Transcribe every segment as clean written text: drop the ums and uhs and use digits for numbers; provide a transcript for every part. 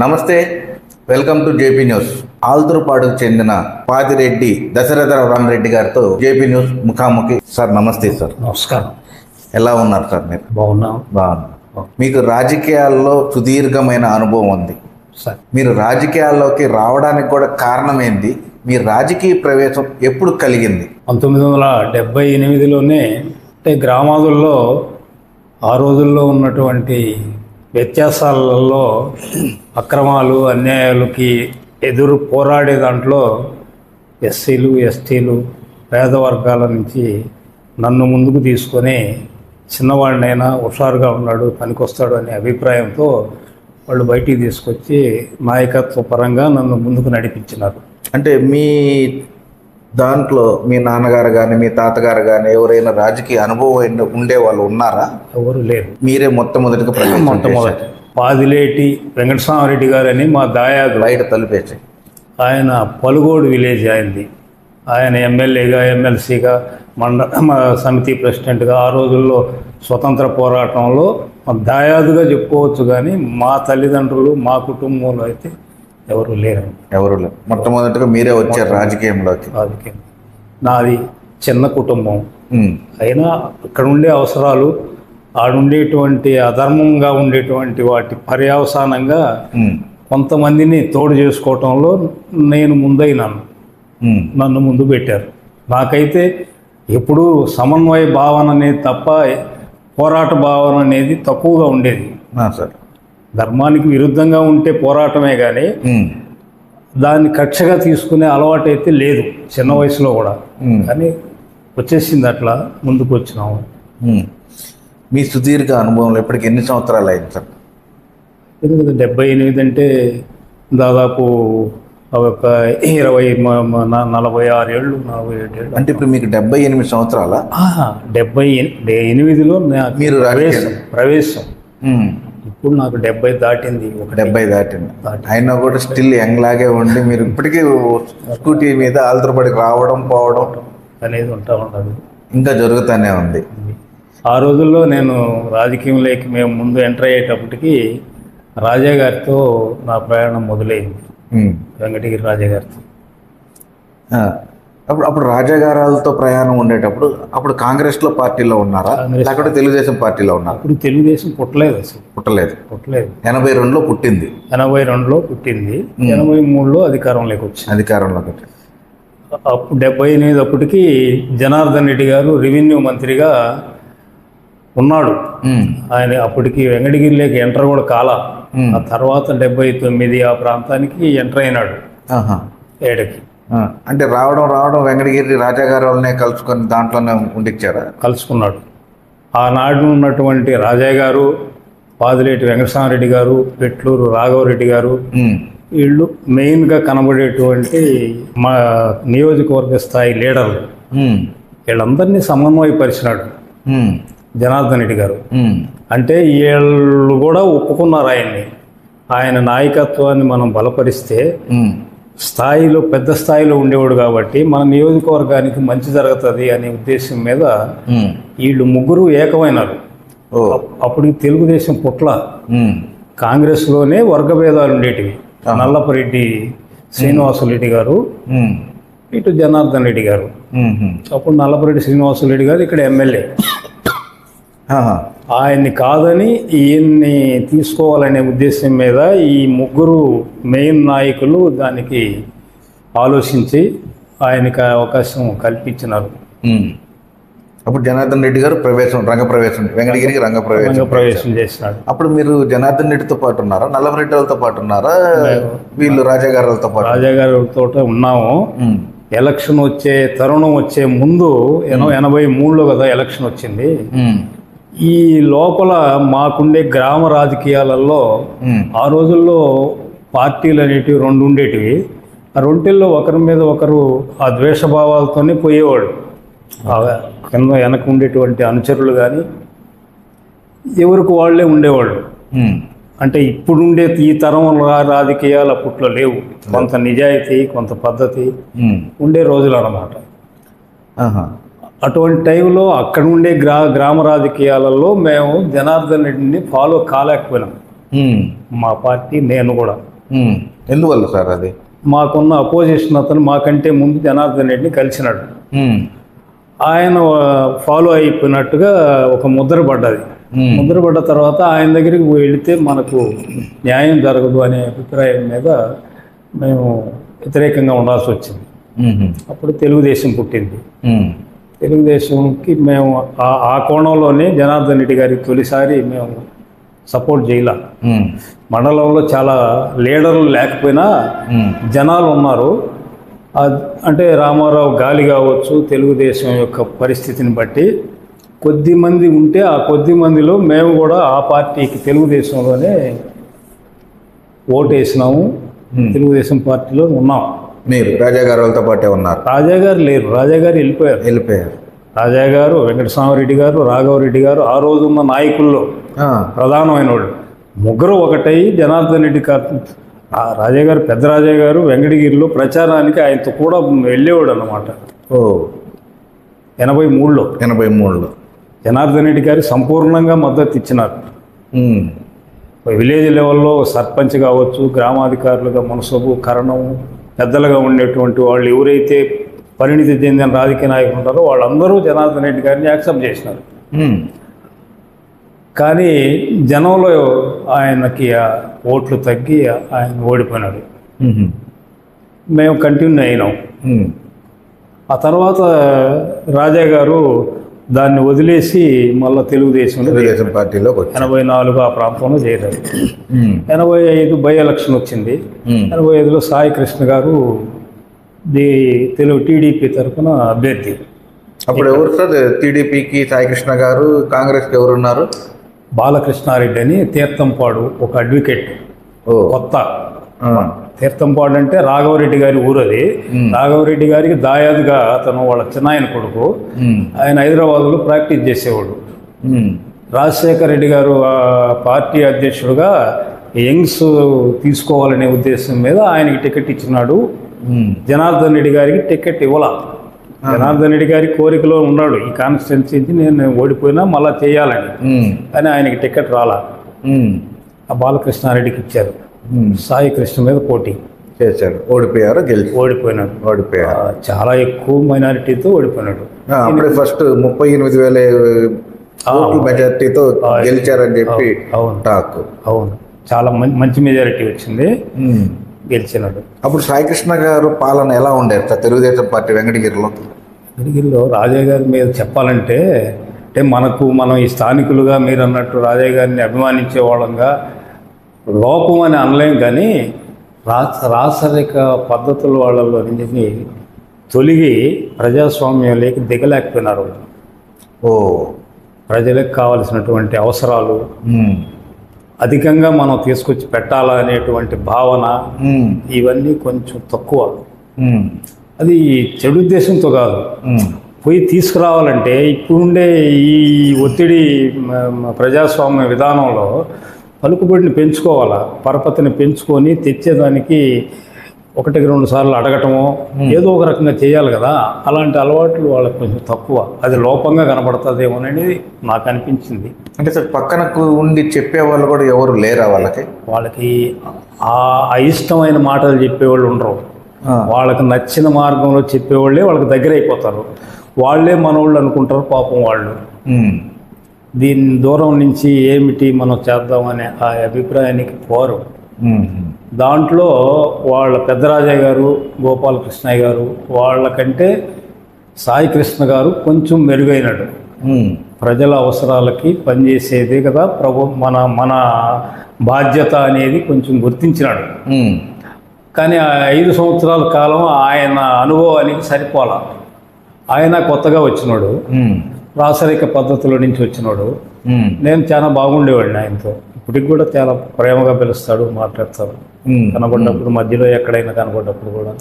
నమస్తే, welcome to JP news. ఆల్తూరుపాడుకు చెందిన పాదిరెడ్డి దశరథ రామరెడ్డి గారితో జేపీ న్యూస్ ముఖాముఖి. సార్ నమస్తే. సార్ నమస్కారం. ఎలా ఉన్నారు సార్? మీరు బాగున్నాం. మీకు రాజకీయాల్లో సుదీర్ఘమైన అనుభవం ఉంది సార్. మీరు రాజకీయాల్లోకి రావడానికి కూడా కారణం ఏంది? మీ రాజకీయ ప్రవేశం ఎప్పుడు కలిగింది? 1978లోనే అంటే గ్రామాదుల్లో ఆ రోజుల్లో ఉన్నటువంటి వ్యత్యాసాలలో అక్రమాలు అన్యాయాలకి ఎదురు పోరాడే దాంట్లో ఎస్సీలు ఎస్టీలు పేద వర్గాల నుంచి నన్ను ముందుకు తీసుకొని చిన్నవాడినైనా హుషారుగా ఉన్నాడు, పనికొస్తాడు అనే అభిప్రాయంతో వాళ్ళు బయటికి తీసుకొచ్చి నాయకత్వ పరంగా నన్ను ముందుకు నడిపించినారు. అంటే మీ దాంట్లో మీ నాన్నగారు కానీ మీ తాతగారు కానీ ఎవరైనా రాజకీయ అనుభవం ఉండే వాళ్ళు ఉన్నారా? ఎవరు లేరు. మీరే మొట్టమొదటి పాదిలేటి వెంకటస్వామిరెడ్డి గారు అని మా దాయాదు బయట తలుపేసి, ఆయన పలుగోడు విలేజ్ అయింది. ఆయన ఎమ్మెల్యేగా ఎమ్మెల్సీగా సమితి ప్రెసిడెంట్గా ఆ రోజుల్లో స్వతంత్ర పోరాటంలో దాయాదుగా చెప్పుకోవచ్చు. కానీ మా తల్లిదండ్రులు మా కుటుంబంలో అయితే ఎవరు లేరు. మొట్టమొదటిగా మీరే వచ్చారు రాజకీయంలోకి. నాది చిన్న కుటుంబం అయినా అక్కడ ఉండే అవసరాలు, ఆడుండేటువంటి అధర్మంగా ఉండేటువంటి వాటి పర్యవసానంగా కొంతమందిని తోడు చేసుకోవటంలో నేను ముందైనాను. నన్ను ముందు పెట్టారు. నాకైతే ఎప్పుడూ సమన్వయ భావన అనేది తప్ప పోరాట భావన అనేది తక్కువగా ఉండేది. సార్, ధర్మానికి విరుద్ధంగా ఉంటే పోరాటమే కానీ దాన్ని కక్షగా తీసుకునే అలవాటు అయితే లేదు చిన్న వయసులో కూడా. కానీ వచ్చేసింది, అట్లా ముందుకు వచ్చినాము. మీ సుదీర్ఘ అనుభవంలో ఇప్పటికి ఎన్ని సంవత్సరాలు అయింది సార్? 78 అంటే దాదాపు ఒక 46 ఏళ్ళు, 47 ఏళ్ళు. అంటే ఇప్పుడు మీకు 78 సంవత్సరాల? 78లో మీరు ప్రవేశం. ఇప్పుడు నాకు 70 దాటింది. 70 దాటింది. అయినా కూడా స్టిల్ యంగ్ లాగే ఉండి మీరు ఇప్పటికీ స్కూటీ మీద ఆల్తూరుపాడుకి రావడం పోవడం అనేది ఉంటా ఉండదు, ఇంకా జరుగుతూనే ఉంది. ఆ రోజుల్లో నేను రాజకీయంలోకి మేము ముందు ఎంటర్ అయ్యేటప్పటికి రాజా గారితో నా ప్రయాణం మొదలైంది. వెంకటగిరి రాజా గారితో. అప్పుడు రాజాగారాలతో ప్రయాణం ఉండేటప్పుడు అప్పుడు కాంగ్రెస్లో పార్టీలో ఉన్నారా, లేకపోతే తెలుగుదేశం పార్టీలో ఉన్నారా? అప్పుడు తెలుగుదేశం పుట్టలేదు, అసలు పుట్టలేదు. 82లో పుట్టింది. 82లో పుట్టింది. 83లో అధికారంలోకి వచ్చింది. అప్పుడు 78 అప్పటికి జనార్దన్ రెడ్డి గారు రెవెన్యూ మంత్రిగా ఉన్నాడు. ఆయన అప్పటికి వెంకటగిరిలోకి ఎంటర్ కూడా కాలా. ఆ తర్వాత 79 ఆ ప్రాంతానికి ఎంటర్ అయినాడు. ఏడకి అంటే రావడం వెంకటగిరి రాజాగారి వాళ్ళనే కలుసుకొని దాంట్లోనే ఉండిచ్చారా? కలుసుకున్నాడు. ఆనాడు ఉన్నటువంటి రాజా గారు, పాదిలేటి వెంకటస్వామిరెడ్డి గారు, పెట్లూరు రాఘవరెడ్డి గారు, వీళ్ళు మెయిన్గా కనబడేటువంటి మా నియోజకవర్గ స్థాయి లీడర్లు. వీళ్ళందరినీ సమన్వయపరిచినాడు జనార్దన్ రెడ్డి గారు. అంటే వీళ్ళు కూడా ఒప్పుకున్నారు ఆయన్ని. ఆయన నాయకత్వాన్ని మనం బలపరిస్తే స్థాయిలో పెద్ద స్థాయిలో ఉండేవాడు కాబట్టి మన నియోజకవర్గానికి మంచి జరుగుతుంది అనే ఉద్దేశం మీద వీళ్ళు ముగ్గురు ఏకమైనారు. అప్పటికి తెలుగుదేశం పుట్ల, కాంగ్రెస్లోనే వర్గభేదాలు ఉండేటివి. నల్లపరెడ్డి శ్రీనివాసరెడ్డి గారు, ఇటు జనార్దన్ రెడ్డి గారు. అప్పుడు నల్లపరెడ్డి శ్రీనివాసరెడ్డి గారు ఇక్కడ ఎమ్మెల్యే. ఆయన్ని కాదని ఈయన్ని తీసుకోవాలనే ఉద్దేశం మీద ఈ ముగ్గురు మెయిన్ నాయకులు దానికి ఆలోచించి ఆయనకి అవకాశం కల్పించినారు. అప్పుడు జనార్దన్ రెడ్డి గారు రంగప్రవేశం వెంకటగిరికి రంగప్రవేశం చేసినాడు. అప్పుడు మీరు జనార్దన్ రెడ్డితో పాటు ఉన్నారా, నల్లపరెడ్డి వాళ్ళతో పాటు ఉన్నారా, వీళ్ళు రాజాగారులతో పాటు? రాజాగారులతో ఉన్నాము. ఎలక్షన్ వచ్చే తరుణం వచ్చే ముందు 83లో కదా ఎలక్షన్ వచ్చింది. ఈ లోపల మాకుండే గ్రామ రాజకీయాలలో ఆ రోజుల్లో పార్టీలు అనేటివి 2 ఉండేటివి. ఆ రెంటిల్లో ఒకరి మీద ఒకరు ఆ ద్వేషభావాలతోనే పోయేవాళ్ళు. కింద వెనక ఉండేటువంటి అనుచరులు కానీ ఎవరికి వాళ్ళే ఉండేవాళ్ళు. అంటే ఇప్పుడుండే ఈ తరం రాజకీయాలు అప్పట్లో లేవు. కొంత నిజాయితీ, కొంత పద్ధతి ఉండే రోజులు అన్నమాట. అటువంటి టైంలో అక్కడ ఉండే గ్రామ రాజకీయాలలో మేము జనార్దన్ రెడ్డిని ఫాలో కాలేకపోయినాం. మా పార్టీ, నేను కూడా. ఎందువల్ల సార్ అది? మాకున్న అపోజిషన్ అతను మాకంటే ముందు జనార్దన్ రెడ్డిని కలిసినాడు. ఆయన ఫాలో అయిపోయినట్టుగా ఒక ముద్ర పడ్డది. ముద్ర పడ్డ తర్వాత ఆయన దగ్గరికి వెళితే మనకు న్యాయం జరగదు అనే అభిప్రాయం మీద మేము వ్యతిరేకంగా ఉండాల్సి వచ్చింది. అప్పుడు తెలుగుదేశం పుట్టింది. తెలుగుదేశంకి మేము ఆ కోణంలోనే జనార్దన్ రెడ్డి గారికి తొలిసారి మేము సపోర్ట్ చేయాల. మండలంలో చాలా లీడర్లు లేకపోయినా జనాలు ఉన్నారు. అంటే రామారావు గాలి కావచ్చు, తెలుగుదేశం యొక్క పరిస్థితిని బట్టి కొద్ది మంది ఉంటే ఆ కొద్ది మందిలో మేము కూడా ఆ పార్టీకి తెలుగుదేశంలోనే ఓటు వేసినాము. తెలుగుదేశం పార్టీలో ఉన్నాం. మీరు రాజా గారు వాళ్ళతో పాటే ఉన్నారు? రాజా గారు లేరు, రాజా గారు వెళ్ళిపోయారు. రాజా గారు, వెంకటస్వామిరెడ్డి గారు, రాఘవరెడ్డి గారు ఆ రోజు ఉన్న నాయకుల్లో ప్రధానమైన వాళ్ళు ముగ్గురు ఒకటై జనార్దన్ రెడ్డి గారు, రాజా గారు, పెద్ద రాజా గారు వెంకటగిరిలో ప్రచారానికి ఆయనతో కూడా వెళ్ళేవాడు అన్నమాట. 83లో జనార్దన్ రెడ్డి గారికి సంపూర్ణంగా మద్దతు ఇచ్చినారు. విలేజ్ లెవెల్లో సర్పంచ్ కావచ్చు, గ్రామాధికారులుగా మున్సబు, కరణం పెద్దలుగా ఉండేటువంటి వాళ్ళు ఎవరైతే పరిణితి చెందిన రాజకీయ నాయకులు ఉంటారో వాళ్ళందరూ జనార్దన్ రెడ్డి గారిని యాక్సెప్ట్ చేసినారు. కానీ జనంలో ఆయనకి ఓట్లు తగ్గి ఆయన ఓడిపోయినాడు. మేము కంటిన్యూ అయినాం. ఆ తర్వాత రాజా గారు దాన్ని వదిలేసి మళ్ళీ తెలుగుదేశం పార్టీలో 84 ఆ ప్రాంతంలో చేరారు. 85 బై ఎలక్షన్ వచ్చింది. 85లో సాయి కృష్ణ గారు టీడీపీ తరఫున అభ్యర్థి. అప్పుడు ఎవరు సార్ టీడీపీకి? సాయి కృష్ణ గారు. కాంగ్రెస్కి ఎవరున్నారు? బాలకృష్ణారెడ్డి అని తీర్థంపాడు ఒక అడ్వకేట్, కొత్త. తీర్థంపాడు అంటే రాఘవరెడ్డి గారి ఊరది. రాఘవరెడ్డి గారికి దాయాదుగా అతను వాళ్ళ చిన్నాయన కొడుకు. ఆయన హైదరాబాద్లో ప్రాక్టీస్ చేసేవాడు. రాజశేఖర రెడ్డి గారు పార్టీ అధ్యక్షుడుగా యంగ్స్ తీసుకోవాలనే ఉద్దేశం మీద ఆయనకి టికెట్ ఇచ్చినాడు. జనార్దన్ రెడ్డి గారికి టికెట్ ఇవ్వాల. జనార్దన్ రెడ్డి గారి కోరికలో ఉన్నాడు, ఈ కాన్స్టిట్యున్సీ నేను ఓడిపోయినా మళ్ళీ చేయాలని. కానీ ఆయనకి టికెట్ రాలా. ఆ బాలకృష్ణారెడ్డికి ఇచ్చారు. సాయి కృష్ణ మీద పోటీ చేశాడు. ఓడిపోయినాడు. చాలా ఎక్కువ మైనారిటీతో ఓడిపోయినాడు. అప్పుడే ఫస్ట్ 38,000 మెజారిటీతో గెలిచారని చెప్పి టాక్. అవును, చాలా మంచి మెజారిటీ వచ్చింది, గెలిచినాడు. అప్పుడు సాయికృష్ణ గారు పాలన ఎలా ఉండేది సార్ తెలుగుదేశం పార్టీ వెంకటగిరిలో? రాజా గారి మీద చెప్పాలంటే మనం ఈ స్థానికులుగా మీరు అన్నట్టు రాజా గారిని అభిమానించే వాళ్ళంగా లోపం అని అనలేం. కానీ రాచరిక పద్ధతుల వాళ్ళలో నుంచి తొలగి ప్రజాస్వామ్యంలోకి దిగలేకపోయినారు. ప్రజలకు కావలసినటువంటి అవసరాలు అధికంగా మనం తీసుకొచ్చి పెట్టాలా అనేటువంటి భావన, ఇవన్నీ కొంచెం తక్కువ. అది చెడు ఉద్దేశంతో కాదు, పోయి తీసుకురావాలంటే ఇప్పుడుండే ఈ ఒత్తిడి ప్రజాస్వామ్య విధానంలో పలుకుబడిని పెంచుకోవాలా, పరపతిని పెంచుకొని తెచ్చేదానికి 1-2 సార్లు అడగటమో ఏదో ఒక రకంగా చేయాలి కదా. అలాంటి అలవాట్లు వాళ్ళకి కొంచెం తక్కువ. అది లోపంగా కనపడుతుందేమోనని నాకు అనిపించింది. అంటే సార్ పక్కనకు ఉండి చెప్పేవాళ్ళు కూడా ఎవరు లేరా? వాళ్ళకి ఆ ఇష్టమైన మాటలు చెప్పేవాళ్ళు ఉండరు. వాళ్ళకి నచ్చిన మార్గంలో చెప్పేవాళ్ళే వాళ్ళకి దగ్గర అయిపోతారు. వాళ్ళే మనోళ్ళు అనుకుంటారు పాపం వాళ్ళు. దీని దూరం నుంచి ఏమిటి మనం చేద్దామనే ఆ అభిప్రాయానికి పోరు. దాంట్లో వాళ్ళ పెద్దరాజయ్య గారు, గోపాలకృష్ణయ్య గారు వాళ్ళకంటే సాయి కృష్ణ గారు కొంచెం మెరుగైనడు. ప్రజల అవసరాలకి పనిచేసేదే కదా మన బాధ్యత అనేది కొంచెం గుర్తించినాడు. కానీ ఆ 5 సంవత్సరాల కాలం ఆయన అనుభవానికి సరిపోలా. ఆయన కొత్తగా వచ్చినాడు, రాచరిక పద్ధతిలో నుంచి వచ్చినాడు. నేను చాలా బాగుండేవాడిని ఆయనతో. ఇప్పటికి కూడా చాలా ప్రేమగా పిలుస్తాడు, మాట్లాడతాడు. కనబడ్డప్పుడు మధ్యలో ఎక్కడైనా కనబడ్డప్పుడు కూడా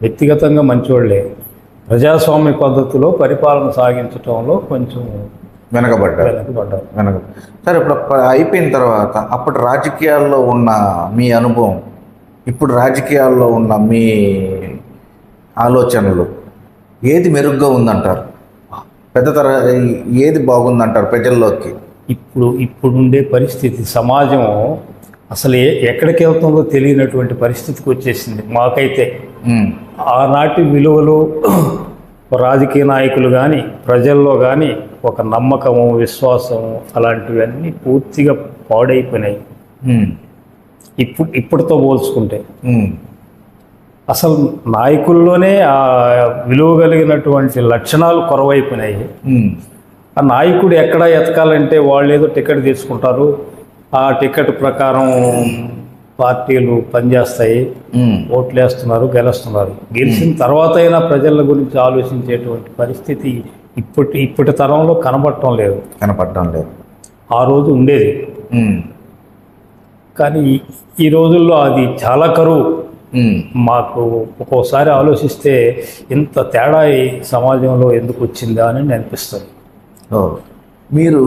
వ్యక్తిగతంగా మంచివాళ్ళే. ప్రజాస్వామ్య పద్ధతిలో పరిపాలన సాగించడంలో కొంచెం వెనకబడ్డారు. సరే, ఇప్పుడు అయిపోయిన తర్వాత అప్పుడు రాజకీయాల్లో ఉన్న మీ అనుభవం, ఇప్పుడు రాజకీయాల్లో ఉన్న మీ ఆలోచనలు ఏది మెరుగ్గా ఉందంటారు? ఏది బాగుందంటారు ప్రజల్లోకి? ఇప్పుడుండే పరిస్థితి, సమాజం అసలు ఎక్కడికి వెళ్తుందో తెలియనటువంటి పరిస్థితికి వచ్చేసింది మాకైతే. ఆనాటి విలువలు రాజకీయ నాయకులు కానీ ప్రజల్లో కానీ ఒక నమ్మకము, విశ్వాసము అలాంటివన్నీ పూర్తిగా పాడైపోయినాయి ఇప్పటితో పోల్చుకుంటే. అసలు నాయకుల్లోనే ఆ విలువ కలిగినటువంటి లక్షణాలు కొరవైపోయినాయి. ఆ నాయకుడు ఎక్కడ ఎతకాలంటే వాళ్ళు ఏదో టికెట్ తీసుకుంటారు, ఆ టికెట్ ప్రకారం పార్టీలు పనిచేస్తాయి, ఓట్లు వేస్తున్నారు, గెలుస్తున్నారు. గెలిచిన తర్వాత అయినా ప్రజల గురించి ఆలోచించేటువంటి పరిస్థితి ఇప్పటి తరంలో కనపడటం లేదు. ఆ రోజు ఉండేది, కానీ ఈ రోజుల్లో అది చాలా కరువు. మాకు ఒక్కోసారి ఆలోచిస్తే ఇంత తేడా ఈ సమాజంలో ఎందుకు వచ్చిందా అని అనిపిస్తుంది. మీరు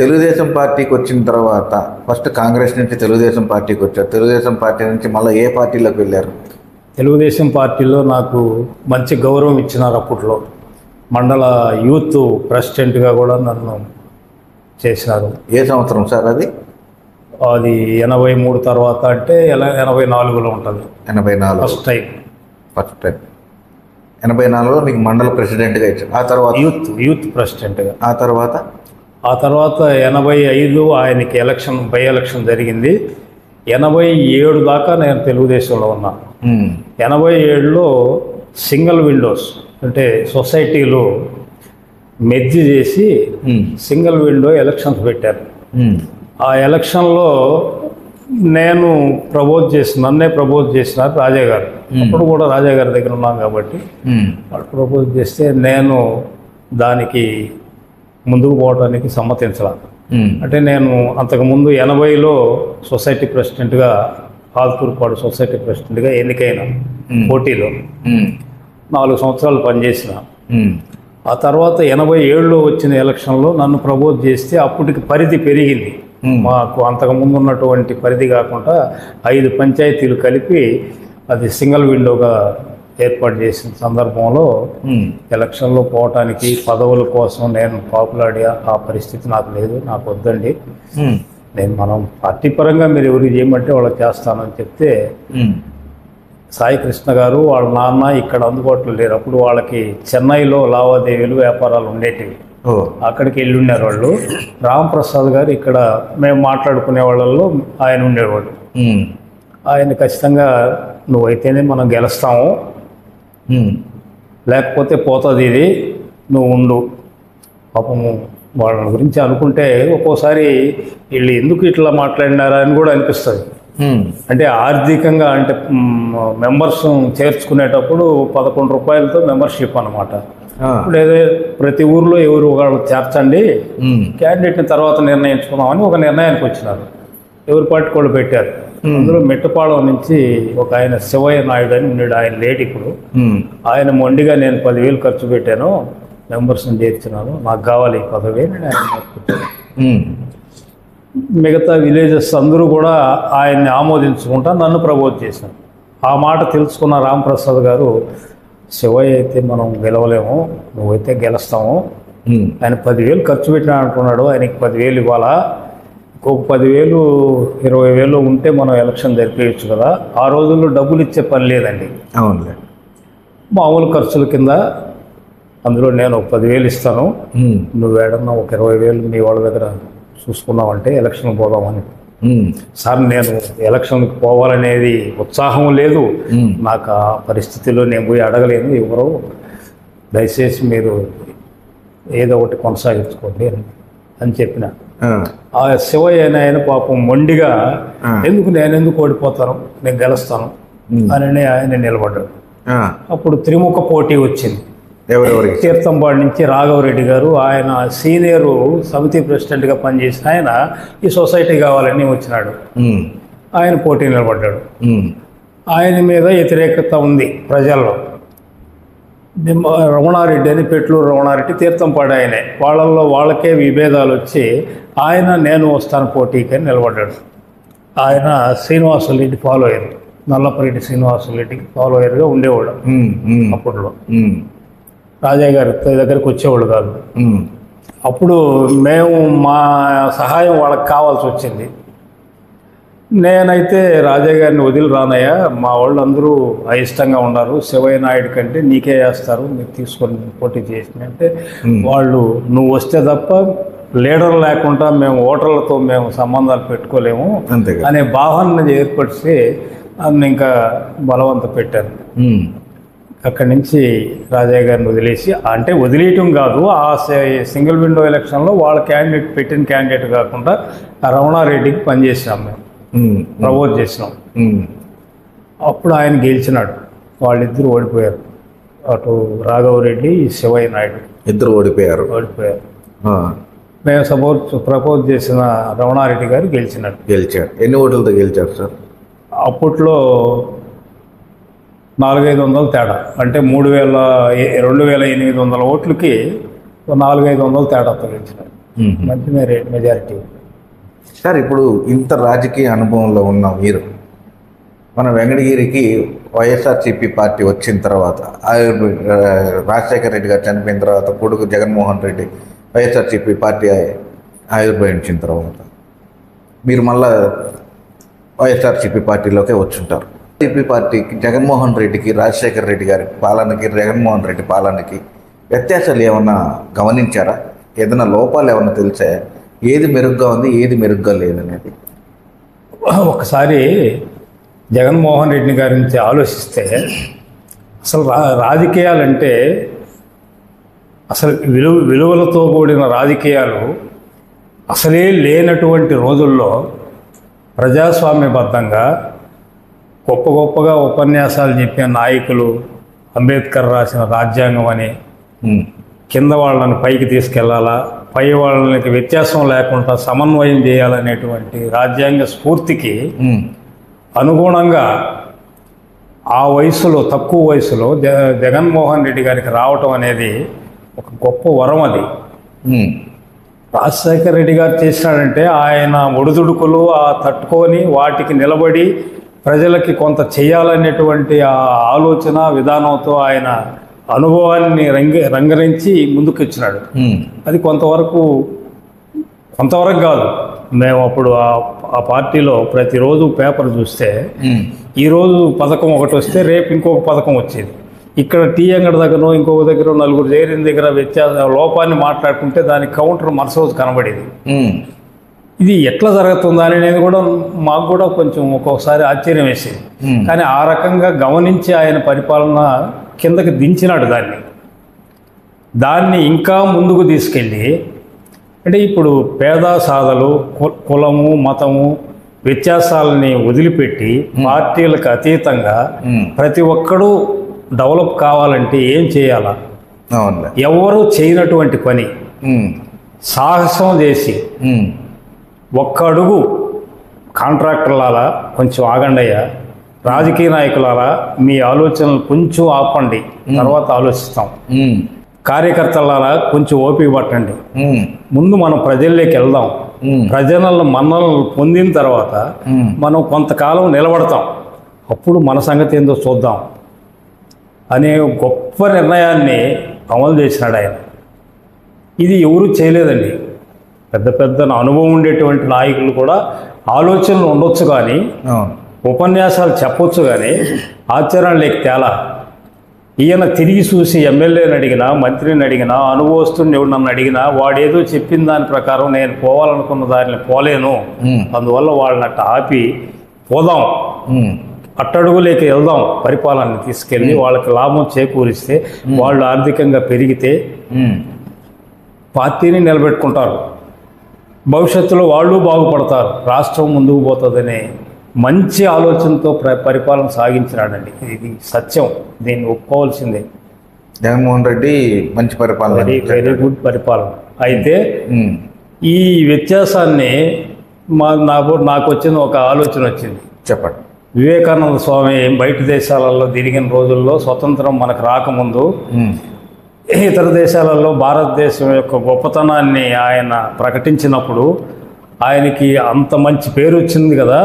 తెలుగుదేశం పార్టీకి వచ్చిన తర్వాత ఫస్ట్ కాంగ్రెస్ నుంచి తెలుగుదేశం పార్టీకి వచ్చారు. తెలుగుదేశం పార్టీ నుంచి మళ్ళీ ఏ పార్టీలోకి వెళ్ళారు? తెలుగుదేశం పార్టీలో నాకు మంచి గౌరవం ఇచ్చినారు. అప్పట్లో మండల యూత్ ప్రెసిడెంట్గా కూడా నన్ను చేసినారు. ఏ సంవత్సరం సార్ అది? అది 83 తర్వాత, అంటే 84లో ఉంటుంది. 84 ఫస్ట్ టైం 84లో మీకు మండల ప్రెసిడెంట్గా ఇచ్చారు. ఆ తర్వాత యూత్ ప్రెసిడెంట్గా. ఆ తర్వాత 85 ఆయనకి బై ఎలక్షన్ జరిగింది. 87 దాకా నేను తెలుగుదేశంలో ఉన్నా. 87లో సింగిల్ విండోస్ అంటే సొసైటీలో మెర్జీ చేసి సింగిల్ విండో ఎలక్షన్స్ పెట్టారు. ఆ ఎలక్షన్లో నన్నే ప్రపోజ్ చేసినారు రాజా గారు. అప్పుడు కూడా రాజా గారి దగ్గర ఉన్నాం కాబట్టి వాళ్ళు ప్రపోజ్ చేస్తే నేను దానికి ముందుకు పోవడానికి సమ్మతించాలి. అంటే నేను అంతకుముందు 80లో సొసైటీ ప్రెసిడెంట్గా, ఆల్తూర్పాడు సొసైటీ ప్రెసిడెంట్గా ఎన్నికైన పోటీలో 4 సంవత్సరాలు పనిచేసిన. ఆ తర్వాత 87లో వచ్చిన ఎలక్షన్లో నన్ను ప్రపోజ్ చేస్తే అప్పటికి పరిధి పెరిగింది. మాకు అంతకుముందు ఉన్నటువంటి పరిధి కాకుండా 5 పంచాయతీలు కలిపి అది సింగిల్ విండోగా ఏర్పాటు చేసిన సందర్భంలో ఎలక్షన్లో పోవటానికి పదవుల కోసం నేను పాపులాడి ఆ పరిస్థితి నాకు లేదు, నాకు వద్దండి, మనం పార్టీ పరంగా మీరు ఎవరికి చేయమంటే వాళ్ళకి చేస్తానని చెప్తే సాయి కృష్ణ గారు వాళ్ళ నాన్న ఇక్కడ అందుబాటులో లేరు. అప్పుడు వాళ్ళకి చెన్నైలో లావాదేవీలు వ్యాపారాలు ఉండేటివి. అక్కడికి వెళ్ళి ఉన్నారు వాళ్ళు. రాంప్రసాద్ గారు ఇక్కడ మేము మాట్లాడుకునే వాళ్ళల్లో ఆయన ఉండేవాడు. ఆయన ఖచ్చితంగా నువ్వైతేనే మనం గెలుస్తాము, లేకపోతే పోతుంది ఇది, నువ్వు ఉండు. పాపము వాళ్ళ గురించి అనుకుంటే ఒక్కోసారి వీళ్ళు ఎందుకు ఇట్లా మాట్లాడినారా అని కూడా అనిపిస్తుంది. అంటే ఆర్థికంగా అంటే మెంబర్స్ చేర్చుకునేటప్పుడు 11 రూపాయలతో మెంబర్షిప్ అనమాట. ఇప్పుడు ఏదో ప్రతి ఊర్లో ఎవరు ఒకళ్ళు చేర్చండి, క్యాండిడేట్ని తర్వాత నిర్ణయించుకున్నామని ఒక నిర్ణయానికి వచ్చినారు. ఎవరి పార్టీ వాళ్ళు పెట్టారు. అందులో మెట్టపాళెం నుంచి ఒక ఆయన శివయ్య నాయుడు అని ఉన్నాడు, ఆయన లేట్ ఇప్పుడు. ఆయన మొండిగా నేను 10,000 ఖర్చు పెట్టాను, మెంబర్స్ని చేర్చినాను, నాకు కావాలి 10,000 నేను ఆయన. మిగతా విలేజెస్ అందరూ కూడా ఆయన్ని ఆమోదించుకుంటా నన్ను ప్రపోజ్ చేశాను. ఆ మాట తెలుసుకున్న రాంప్రసాద్ గారు, శివయ్య అయితే మనం గెలవలేము, నువ్వైతే గెలుస్తాము, ఆయన 10,000 ఖర్చు పెట్టినా అంటున్నాడు, ఆయనకి 10,000 ఇవ్వాలా, ఇంకొక 10,000 20,000 ఉంటే మనం ఎలక్షన్ జరిపేయచ్చు కదా. ఆ రోజుల్లో డబ్బులు ఇచ్చే పని లేదండి, అవునులే, మామూలు ఖర్చుల కింద. అందులో నేను ఒక 10,000 ఇస్తాను, నువ్వు ఏడన్నా ఒక 20,000 మీ వాళ్ళ దగ్గర చూసుకున్నామంటే ఎలక్షన్ పోదామని. సార్ నేను ఎలక్షన్కి పోవాలనేది ఉత్సాహం లేదు నాకు, ఆ పరిస్థితిలో నేను పోయి అడగలేను ఎవరో, దయచేసి మీరు ఏదో ఒకటి కొనసాగించుకోండి అని చెప్పిన. ఆ శివయ్య ఆయన పాపం మొండిగా నేను ఎందుకు ఓడిపోతాను, నేను గెలుస్తాను అని ఆయన నిలబడ్డాడు. అప్పుడు త్రిముఖ పోటీ వచ్చింది. తీర్థంపాడు నుంచి రాఘవరెడ్డి గారు, ఆయన సీనియరు సమితి ప్రెసిడెంట్గా పనిచేసిన ఆయన, ఈ సొసైటీ కావాలని వచ్చినాడు. ఆయన పోటీ నిలబడ్డాడు. ఆయన మీద వ్యతిరేకత ఉంది ప్రజల్లో. రమణారెడ్డి అని, పెట్లూరు రమణారెడ్డి, తీర్థంపాడు ఆయనే, వాళ్ళకే విభేదాలు వచ్చి ఆయన నేను వస్తాను పోటీకి అని నిలబడ్డాడు. ఆయన శ్రీనివాసరెడ్డి ఫాలో అయ్యారు, నల్లపరెడ్డి శ్రీనివాసరెడ్డికి ఫాలో అయ్యారుగా ఉండేవాడు. అప్పట్లో రాజా గారి దగ్గరికి వచ్చేవాళ్ళు కాదు. అప్పుడు మేము మా సహాయం వాళ్ళకి కావాల్సి వచ్చింది. నేనైతే రాజా గారిని వదిలి రానయ్యా, మా వాళ్ళందరూ అయిష్టంగా ఉన్నారు, శివయ్య నాయుడు కంటే నీకే వేస్తారు, మీరు తీసుకొని పోటీ చేసిన అంటే వాళ్ళు నువ్వు వస్తే తప్ప లీడర్ లేకుండా మేము ఓటర్లతో మేము సంబంధాలు పెట్టుకోలేము అంతేగా. అనే భావన ఏర్పరిచి నన్ను ఇంకా బలవంత పెట్టారు. అక్కడి నుంచి రాజా గారిని వదిలేసి, అంటే వదిలేయటం కాదు, ఆ సింగిల్ విండో ఎలక్షన్లో వాళ్ళ క్యాండిడేట్ పెట్టిన క్యాండిడేట్ కాకుండా రమణారెడ్డికి పనిచేసినాం మేము, ప్రపోజ్ చేసినాం. అప్పుడు ఆయన గెలిచినాడు, వాళ్ళిద్దరూ ఓడిపోయారు. అటు రాఘవరెడ్డి, శివయ్య నాయుడు ఇద్దరు ఓడిపోయారు. మేము ప్రపోజ్ చేసిన రమణారెడ్డి గారు గెలిచినాడు. గెలిచారు. ఎన్ని ఓట్లతో గెలిచారు సార్? అప్పట్లో 400-500 తేడా, అంటే 2,800 ఓట్లకి 400-500 తేడాతో గెలిచినాడు. మంచి మెజారిటీ. సార్, ఇప్పుడు ఇంత రాజకీయ అనుభవంలో ఉన్న మీరు మన వెంకటగిరికి వైఎస్ఆర్సీపీ పార్టీ వచ్చిన తర్వాత, రాజశేఖర రెడ్డి గారు చనిపోయిన తర్వాత కొడుకు జగన్మోహన్ రెడ్డి వైఎస్ఆర్సీపీ పార్టీ ఆవిర్భవించిన తర్వాత మీరు మళ్ళా వైఎస్ఆర్సీపీ పార్టీలోకే వచ్చుంటారు. సిపి పార్టీకి, జగన్మోహన్ రెడ్డికి, రాజశేఖర రెడ్డి గారి పాలనకి, జగన్మోహన్ రెడ్డి పాలనకి వ్యత్యాసాలు ఏమన్నా గమనించారా? ఏదైనా లోపాలు ఏమన్నా తెలిసాయా? ఏది మెరుగ్గా ఉంది, ఏది మెరుగ్గా లేదనేది ఒకసారి జగన్మోహన్ రెడ్డి గారి నుంచి ఆలోచిస్తే, అసలు రాజకీయాలంటే అసలు విలువలతో కూడిన రాజకీయాలు అసలే లేనటువంటి రోజుల్లో ప్రజాస్వామ్యబద్ధంగా గొప్పగా ఉపన్యాసాలు చెప్పిన నాయకులు, అంబేద్కర్ రాసిన రాజ్యాంగం అని, కింద వాళ్ళని పైకి తీసుకెళ్లాలా, పై వాళ్ళకి వ్యత్యాసం లేకుండా సమన్వయం చేయాలనేటువంటి రాజ్యాంగ స్ఫూర్తికి అనుగుణంగా ఆ వయసులో, తక్కువ వయసులో జగన్మోహన్ రెడ్డి గారికి రావటం అనేది ఒక గొప్ప వరం. అది రాజశేఖర రెడ్డి గారు చేసినాడంటే ఆయన ఒడిదుడుకులు తట్టుకొని వాటికి నిలబడి ప్రజలకి కొంత చేయాలనేటువంటి ఆ ఆలోచన విధానంతో ఆయన అనుభవాన్ని రంగరించి ముందుకు ఇచ్చినాడు. అది కొంతవరకు కాదు. మేము అప్పుడు ఆ పార్టీలో ప్రతిరోజు పేపర్ చూస్తే ఈరోజు పథకం ఒకటి వస్తే రేపు ఇంకొక పథకం వచ్చేది. ఇక్కడ టీ అంగడి దగ్గర ఇంకొక దగ్గర నలుగురు చేరిన దగ్గర లోపాన్ని మాట్లాడుకుంటే దానికి కౌంటర్ మరుస కనబడేది. ఇది ఎట్లా జరుగుతుందా అనేది కూడా మాకు కూడా కొంచెం ఒక్కొక్కసారి ఆశ్చర్యం వేసేది. కానీ ఆ రకంగా గమనించి ఆయన పరిపాలన కిందకి దించినాడు. దాన్ని ఇంకా ముందుకు తీసుకెళ్ళి, అంటే ఇప్పుడు పేద సాధలు, కులము, మతము వ్యత్యాసాలని వదిలిపెట్టి పార్టీలకు అతీతంగా ప్రతి ఒక్కడూ డెవలప్ కావాలంటే ఏం చేయాలా? ఎవరు చేయనటువంటి పని సాహసం చేసి ఒక్క అడుగు కాంట్రాక్టర్లాలా కొంచెం ఆగండయ్యా, రాజకీయ నాయకులారా మీ ఆలోచనలు కొంచెం ఆపండి, తర్వాత ఆలోచిస్తాం, కార్యకర్తలారా కొంచెం ఓపిక పట్టండి, ముందు మనం ప్రజల్లోకి వెళ్దాం, ప్రజల మన్ననలు పొందిన తర్వాత మనం కొంతకాలం నిలబడతాం, అప్పుడు మన సంగతి ఏందో చూద్దాం అనే గొప్ప నిర్ణయాన్ని అమలు చేసినాడు ఆయన. ఇది ఎవరు చేయలేదండి. పెద్ద అనుభవం ఉండేటువంటి నాయకులు కూడా ఆలోచనలు ఉండొచ్చు, కానీ ఉపన్యాసాలు చెప్పొచ్చు, కానీ ఆచరణలోకి తేలా. ఈయన తిరిగి చూసి ఎమ్మెల్యేని అడిగినా, మంత్రిని అడిగినా, అనుభవస్తుని నన్ను అడిగినా వాడేదో చెప్పిన దాని ప్రకారం నేను పోవాలనుకున్న దారిని పోలేను, అందువల్ల వాళ్ళని అట్ట ఆపి పోదాం, అట్టడుగులేకి వెళ్దాం, పరిపాలనని తీసుకెళ్ళి వాళ్ళకి లాభం చేకూరిస్తే వాళ్ళు ఆర్థికంగా పెరిగితే పార్టీని నిలబెట్టుకుంటారు, భవిష్యత్తులో వాళ్ళు బాగుపడతారు, రాష్ట్రం ముందుకు పోతుందనే మంచి ఆలోచనతో పరిపాలన సాగించినాడండి. ఇది సత్యం, దీన్ని ఒప్పుకోవాల్సిందే. జగన్మోహన్ రెడ్డి మంచి పరిపాలన, వెరీ గుడ్ పరిపాలన. అయితే ఈ వ్యత్యాసాన్ని నాకు వచ్చిన ఒక ఆలోచన వచ్చింది. చెప్పండి. వివేకానంద స్వామి బయట దేశాలలో తిరిగిన రోజుల్లో, స్వతంత్రం మనకు రాకముందు ఇతర దేశాలలో భారతదేశం యొక్క గొప్పతనాన్ని ఆయన ప్రకటించినప్పుడు ఆయనకి అంత మంచి పేరు వచ్చింది కదా,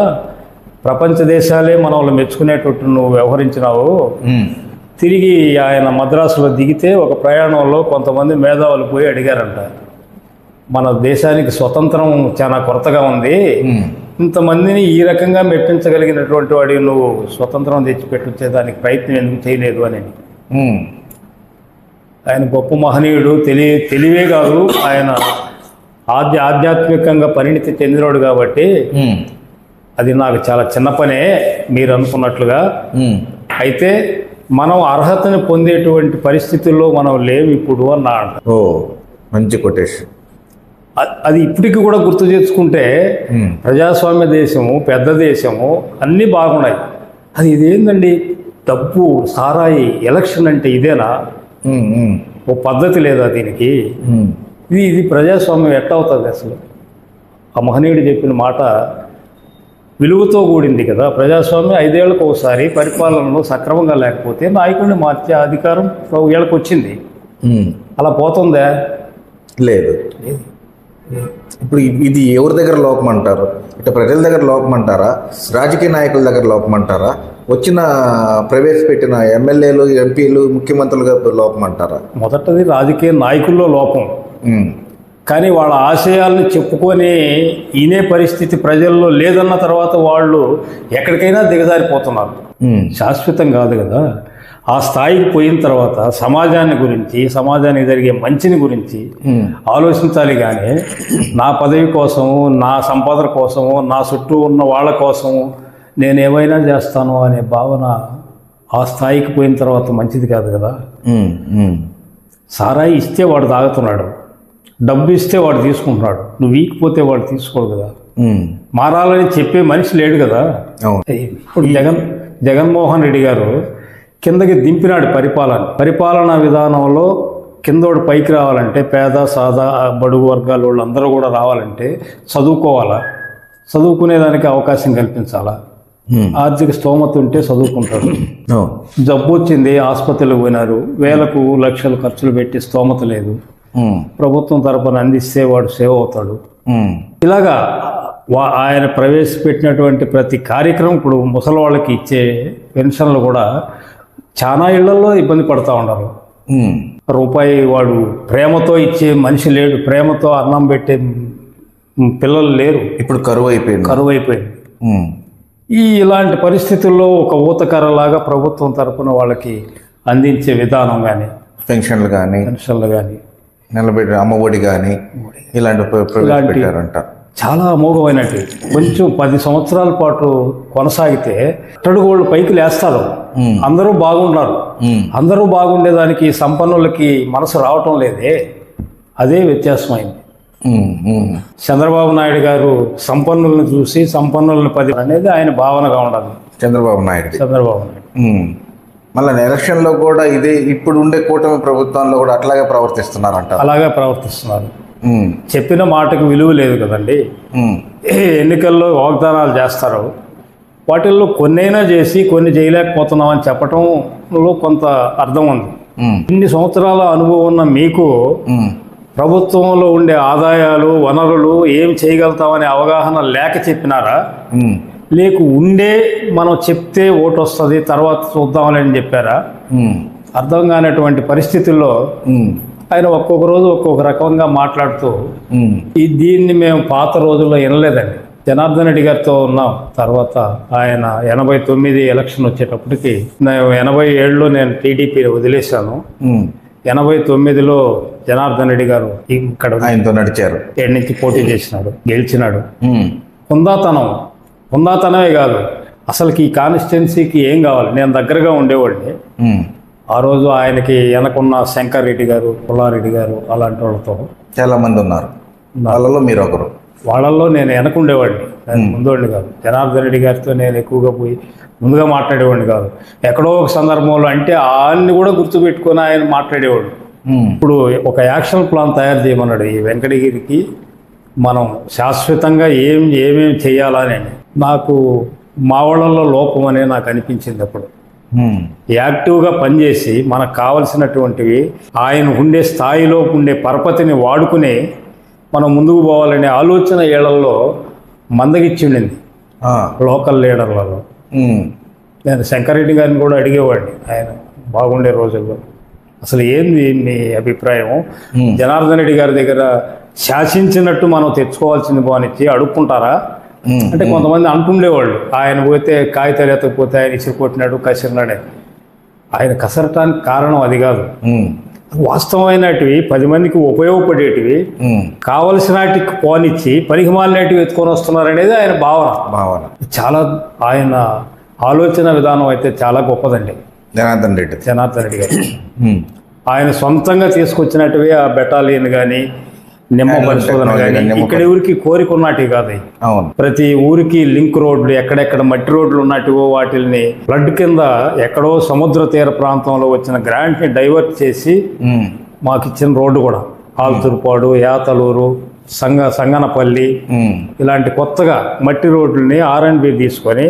ప్రపంచ దేశాలే మనల్ని మెచ్చుకునేటట్టు నువ్వు వ్యవహరించినావు. తిరిగి ఆయన మద్రాసులో దిగితే ఒక ప్రయాణంలో కొంతమంది మేధావులు పోయి అడిగారంట, మన దేశానికి స్వతంత్రం చాలా కొరతగా ఉంది, ఇంతమందిని ఈ రకంగా మెప్పించగలిగినటువంటి వాడి నువ్వు స్వతంత్రం తెచ్చిపెట్టొచ్చే దానికి ప్రయత్నం ఎందుకు చేయలేదు అని. ఆయన గొప్ప మహనీయుడు, తెలివే కాదు, ఆయన ఆధ్యాత్మికంగా పరిణితి చెందినవాడు కాబట్టి అది నాకు చాలా చిన్న పనే మీరు అనుకున్నట్లుగా. అయితే మనం అర్హతని పొందేటువంటి పరిస్థితుల్లో మనం లేవు ఇప్పుడు అన్నా అంట. ఓ మంచి కొటేషన్. అది ఇప్పటికి కూడా గుర్తు చేసుకుంటే ప్రజాస్వామ్య దేశము, పెద్ద దేశము, అన్నీ బాగున్నాయి. అది ఇదేందండి డబ్బు, సారాయి, ఎలక్షన్ అంటే ఇదేనా? ఓ పద్ధతి లేదా దీనికి? ఇది ప్రజాస్వామ్యం ఎట్లా అవుతుంది అసలు? ఆ మహనీయుడు చెప్పిన మాట విలువతో కూడింది కదా. ప్రజాస్వామ్యం 5 ఏళ్లకు ఒకసారి పరిపాలనలో సక్రమంగా లేకపోతే నాయకుడిని మార్చే అధికారం ఏళ్ళకి వచ్చింది. అలా పోతుందా? లేదు. ఇప్పుడు ఇది ఎవరి దగ్గర లోపం అంటారు? ఇట్లా ప్రజల దగ్గర లోపం అంటారా, రాజకీయ నాయకుల దగ్గర లోపం అంటారా, వచ్చిన ప్రవేశపెట్టిన ఎమ్మెల్యేలు, ఎంపీలు, ముఖ్యమంత్రుల దగ్గర లోపం అంటారా? మొదటిది రాజకీయ నాయకుల్లో లోపం. కానీ వాళ్ళ ఆశయాలను చెప్పుకొని ఈనే పరిస్థితి ప్రజల్లో లేదన్న తర్వాత వాళ్ళు ఎక్కడికైనా దిగజారిపోతున్నారు. శాశ్వతం కాదు కదా. ఆ స్థాయికి పోయిన తర్వాత సమాజాన్ని గురించి, సమాజానికి జరిగే మంచిని గురించి ఆలోచించాలి. కానీ నా పదవి కోసము, నా సంపాదన కోసము, నా చుట్టూ ఉన్న వాళ్ళ కోసము నేను ఏమైనా చేస్తాను అనే భావన ఆ స్థాయికి పోయిన తర్వాత మంచిది కాదు కదా. సారాయి ఇస్తే వాడు తాగుతున్నాడు, డబ్బు ఇస్తే వాడు తీసుకుంటున్నాడు, నువ్వు వీకపోతే వాడు తీసుకోడు కదా. మారాలని చెప్పే మనిషి లేడు కదా. ఇప్పుడు జగన్మోహన్ రెడ్డి గారు కిందకి దింపినాడు పరిపాలనా విధానంలో. కిందోడు పైకి రావాలంటే పేద, సాదా, బడుగు వర్గాల వాళ్ళు అందరూ కూడా రావాలంటే చదువుకోవాలా, చదువుకునేదానికి అవకాశం కల్పించాలా. ఆర్థిక స్తోమత ఉంటే చదువుకుంటారు. జబ్బు వచ్చింది, ఆసుపత్రులకు పోయినారు, వేలకు లక్షలు ఖర్చులు పెట్టి స్తోమత లేదు, ప్రభుత్వం తరపున అందిస్తే వాడు సేవ్ అవుతాడు. ఇలాగా ఆయన ప్రవేశపెట్టినటువంటి ప్రతి కార్యక్రమం, ఇప్పుడు ముసలి వాళ్ళకి ఇచ్చే పెన్షన్లు కూడా చాలా ఇళ్లలో ఇబ్బంది పడుతూ ఉన్నారు. రూపాయి వాడు ప్రేమతో ఇచ్చే మనిషి లేడు, ప్రేమతో అన్నం పెట్టే పిల్లలు లేరు. ఇప్పుడు కరువు అయిపోయింది. ఇలాంటి పరిస్థితుల్లో ఒక ఊతకర్రలాగా ప్రభుత్వం తరపున వాళ్ళకి అందించే విధానం కానీ, పెన్షన్లు కానీ నిలబెట్టి అమ్మఒడి కానీ ఇలాంటి పెట్టారంట. చాలా అమోఘమైనట్టు. కొంచెం 10 సంవత్సరాల పాటు కొనసాగితే అట్టడుగోళ్ళు పైకి లేస్తారు. అందరూ బాగుంటారు. అందరూ బాగుండేదానికి సంపన్నులకి మనసు రావటం లేదే, అదే వ్యత్యాసమైంది. చంద్రబాబు నాయుడు గారు సంపన్నులను చూసి సంపన్నులను 10 అనేది ఆయన భావనగా ఉండాలి. చంద్రబాబు నాయుడు మళ్ళీ ఎలక్షన్లో కూడా ఇదే ఇప్పుడు ఉండే కూటమి ప్రభుత్వంలో కూడా అలాగే ప్రవర్తిస్తున్నారు. చెప్పిన మాటకు విలువ లేదు కదండి. ఎన్నికల్లో వాగ్దానాలు చేస్తారు, వాటిల్లో కొన్నైనా చేసి కొన్ని చేయలేకపోతున్నామని చెప్పటంలో కొంత అర్థం ఉంది. ఇన్ని సంవత్సరాల అనుభవం ఉన్న మీకు ప్రభుత్వంలో ఉండే ఆదాయాలు, వనరులు ఏం చేయగలుగుతామనే అవగాహన లేక చెప్పినారా, లేక ఉండే మనం చెప్తే ఓటు వస్తుంది తర్వాత చూద్దామని చెప్పారా? అర్థం కానటువంటి పరిస్థితుల్లో ఆయన ఒక్కొక్క రోజు ఒక్కొక్క రకంగా మాట్లాడుతూ దీన్ని మేము పాత రోజుల్లో వినలేదండి. జనార్దన్ రెడ్డి గారితో ఉన్నాం. తర్వాత ఆయన 89 ఎలక్షన్ వచ్చేటప్పటికి 87లో నేను టీడీపీ వదిలేశాను. 89లో జనార్దన్ రెడ్డి గారు ఇక్కడ ఆయనతో నడిచారు. 7 నుంచి పోటీ చేసినాడు, గెలిచినాడు. హుందాతనమే కాదు, అసలుకి ఈ కాన్స్టిట్యున్సీకి ఏం కావాలి, నేను దగ్గరగా ఉండేవాడిని. ఆ రోజు ఆయనకి వెనకున్న శంకర్ రెడ్డి గారు, పుల్లారెడ్డి గారు అలాంటి వాళ్ళతో చాలా మంది ఉన్నారు. వాళ్ళలో మీరు ఒకరు. వాళ్ళల్లో నేను వెనకుండేవాడిని, నేను ముందోడిని కాదు. జనార్దన్ రెడ్డి గారితో నేను ఎక్కువగా పోయి ముందుగా మాట్లాడేవాడిని కాదు. ఎక్కడో ఒక సందర్భంలో అంటే ఆయన్ని కూడా గుర్తుపెట్టుకొని ఆయన మాట్లాడేవాడు. ఇప్పుడు ఒక యాక్షన్ ప్లాన్ తయారు చేయమన్నాడు. ఈ వెంకటగిరికి మనం శాశ్వతంగా ఏమేమి చేయాలని నాకు మా వాళ్ళల్లో లోపం అనే నాకు అనిపించింది. అప్పుడు యాక్టివ్గా పనిచేసి మనకు కావలసినటువంటివి ఆయన ఉండే స్థాయిలో ఉండే పరపతిని వాడుకుని మనం ముందుకు పోవాలనే ఆలోచన ఏళ్లలో మందగిచ్చిండింది లోకల్ లీడర్లలో. నేను శంకరెడ్డి గారిని కూడా అడిగేవాడిని ఆయన బాగుండే రోజుల్లో, అసలు ఏంది మీ అభిప్రాయం, జనార్దన్ రెడ్డి గారి దగ్గర శాసించినట్టు మనం తెచ్చుకోవాల్సింది బానిచ్చి అడుక్కుంటారా, అంటే కొంతమంది అంటుండేవాళ్ళు ఆయన పోతే కాగితాలు ఎత్తకపోతే ఆయన ఇసురు కొట్టినాడు కసిరినాడే. ఆయన కసరటానికి కారణం అది కాదు. వాస్తవమైనటివి 10 మందికి ఉపయోగపడేటివి కావలసిన వాటికి పోనిచ్చి పనికి మాలినటివి ఎత్తుకొని వస్తున్నారనేది ఆయన భావన. చాలా ఆయన ఆలోచన విధానం అయితే చాలా గొప్పదండి జనార్దన్ రెడ్డి గారు. ఆయన సొంతంగా తీసుకొచ్చినట్టువి ఆ బెటాలియన్ కానీ నిమ్మ పరిశోధన కానీ ఇక్కడ ఊరికి కోరిక ఉన్నట్టు కాదు. ప్రతి ఊరికి లింక్ రోడ్లు ఎక్కడెక్కడ మట్టి రోడ్లు ఉన్నట్టువో వాటిని ఫ్లడ్ కింద ఎక్కడో సముద్ర తీర ప్రాంతంలో వచ్చిన గ్రాంట్ ని డైవర్ట్ చేసి మాకు ఇచ్చిన రోడ్డు కూడా ఆల్తుర్పాడు, యాతలూరు, సంగనపల్లి ఇలాంటి కొత్తగా మట్టి రోడ్లని R&B తీసుకొని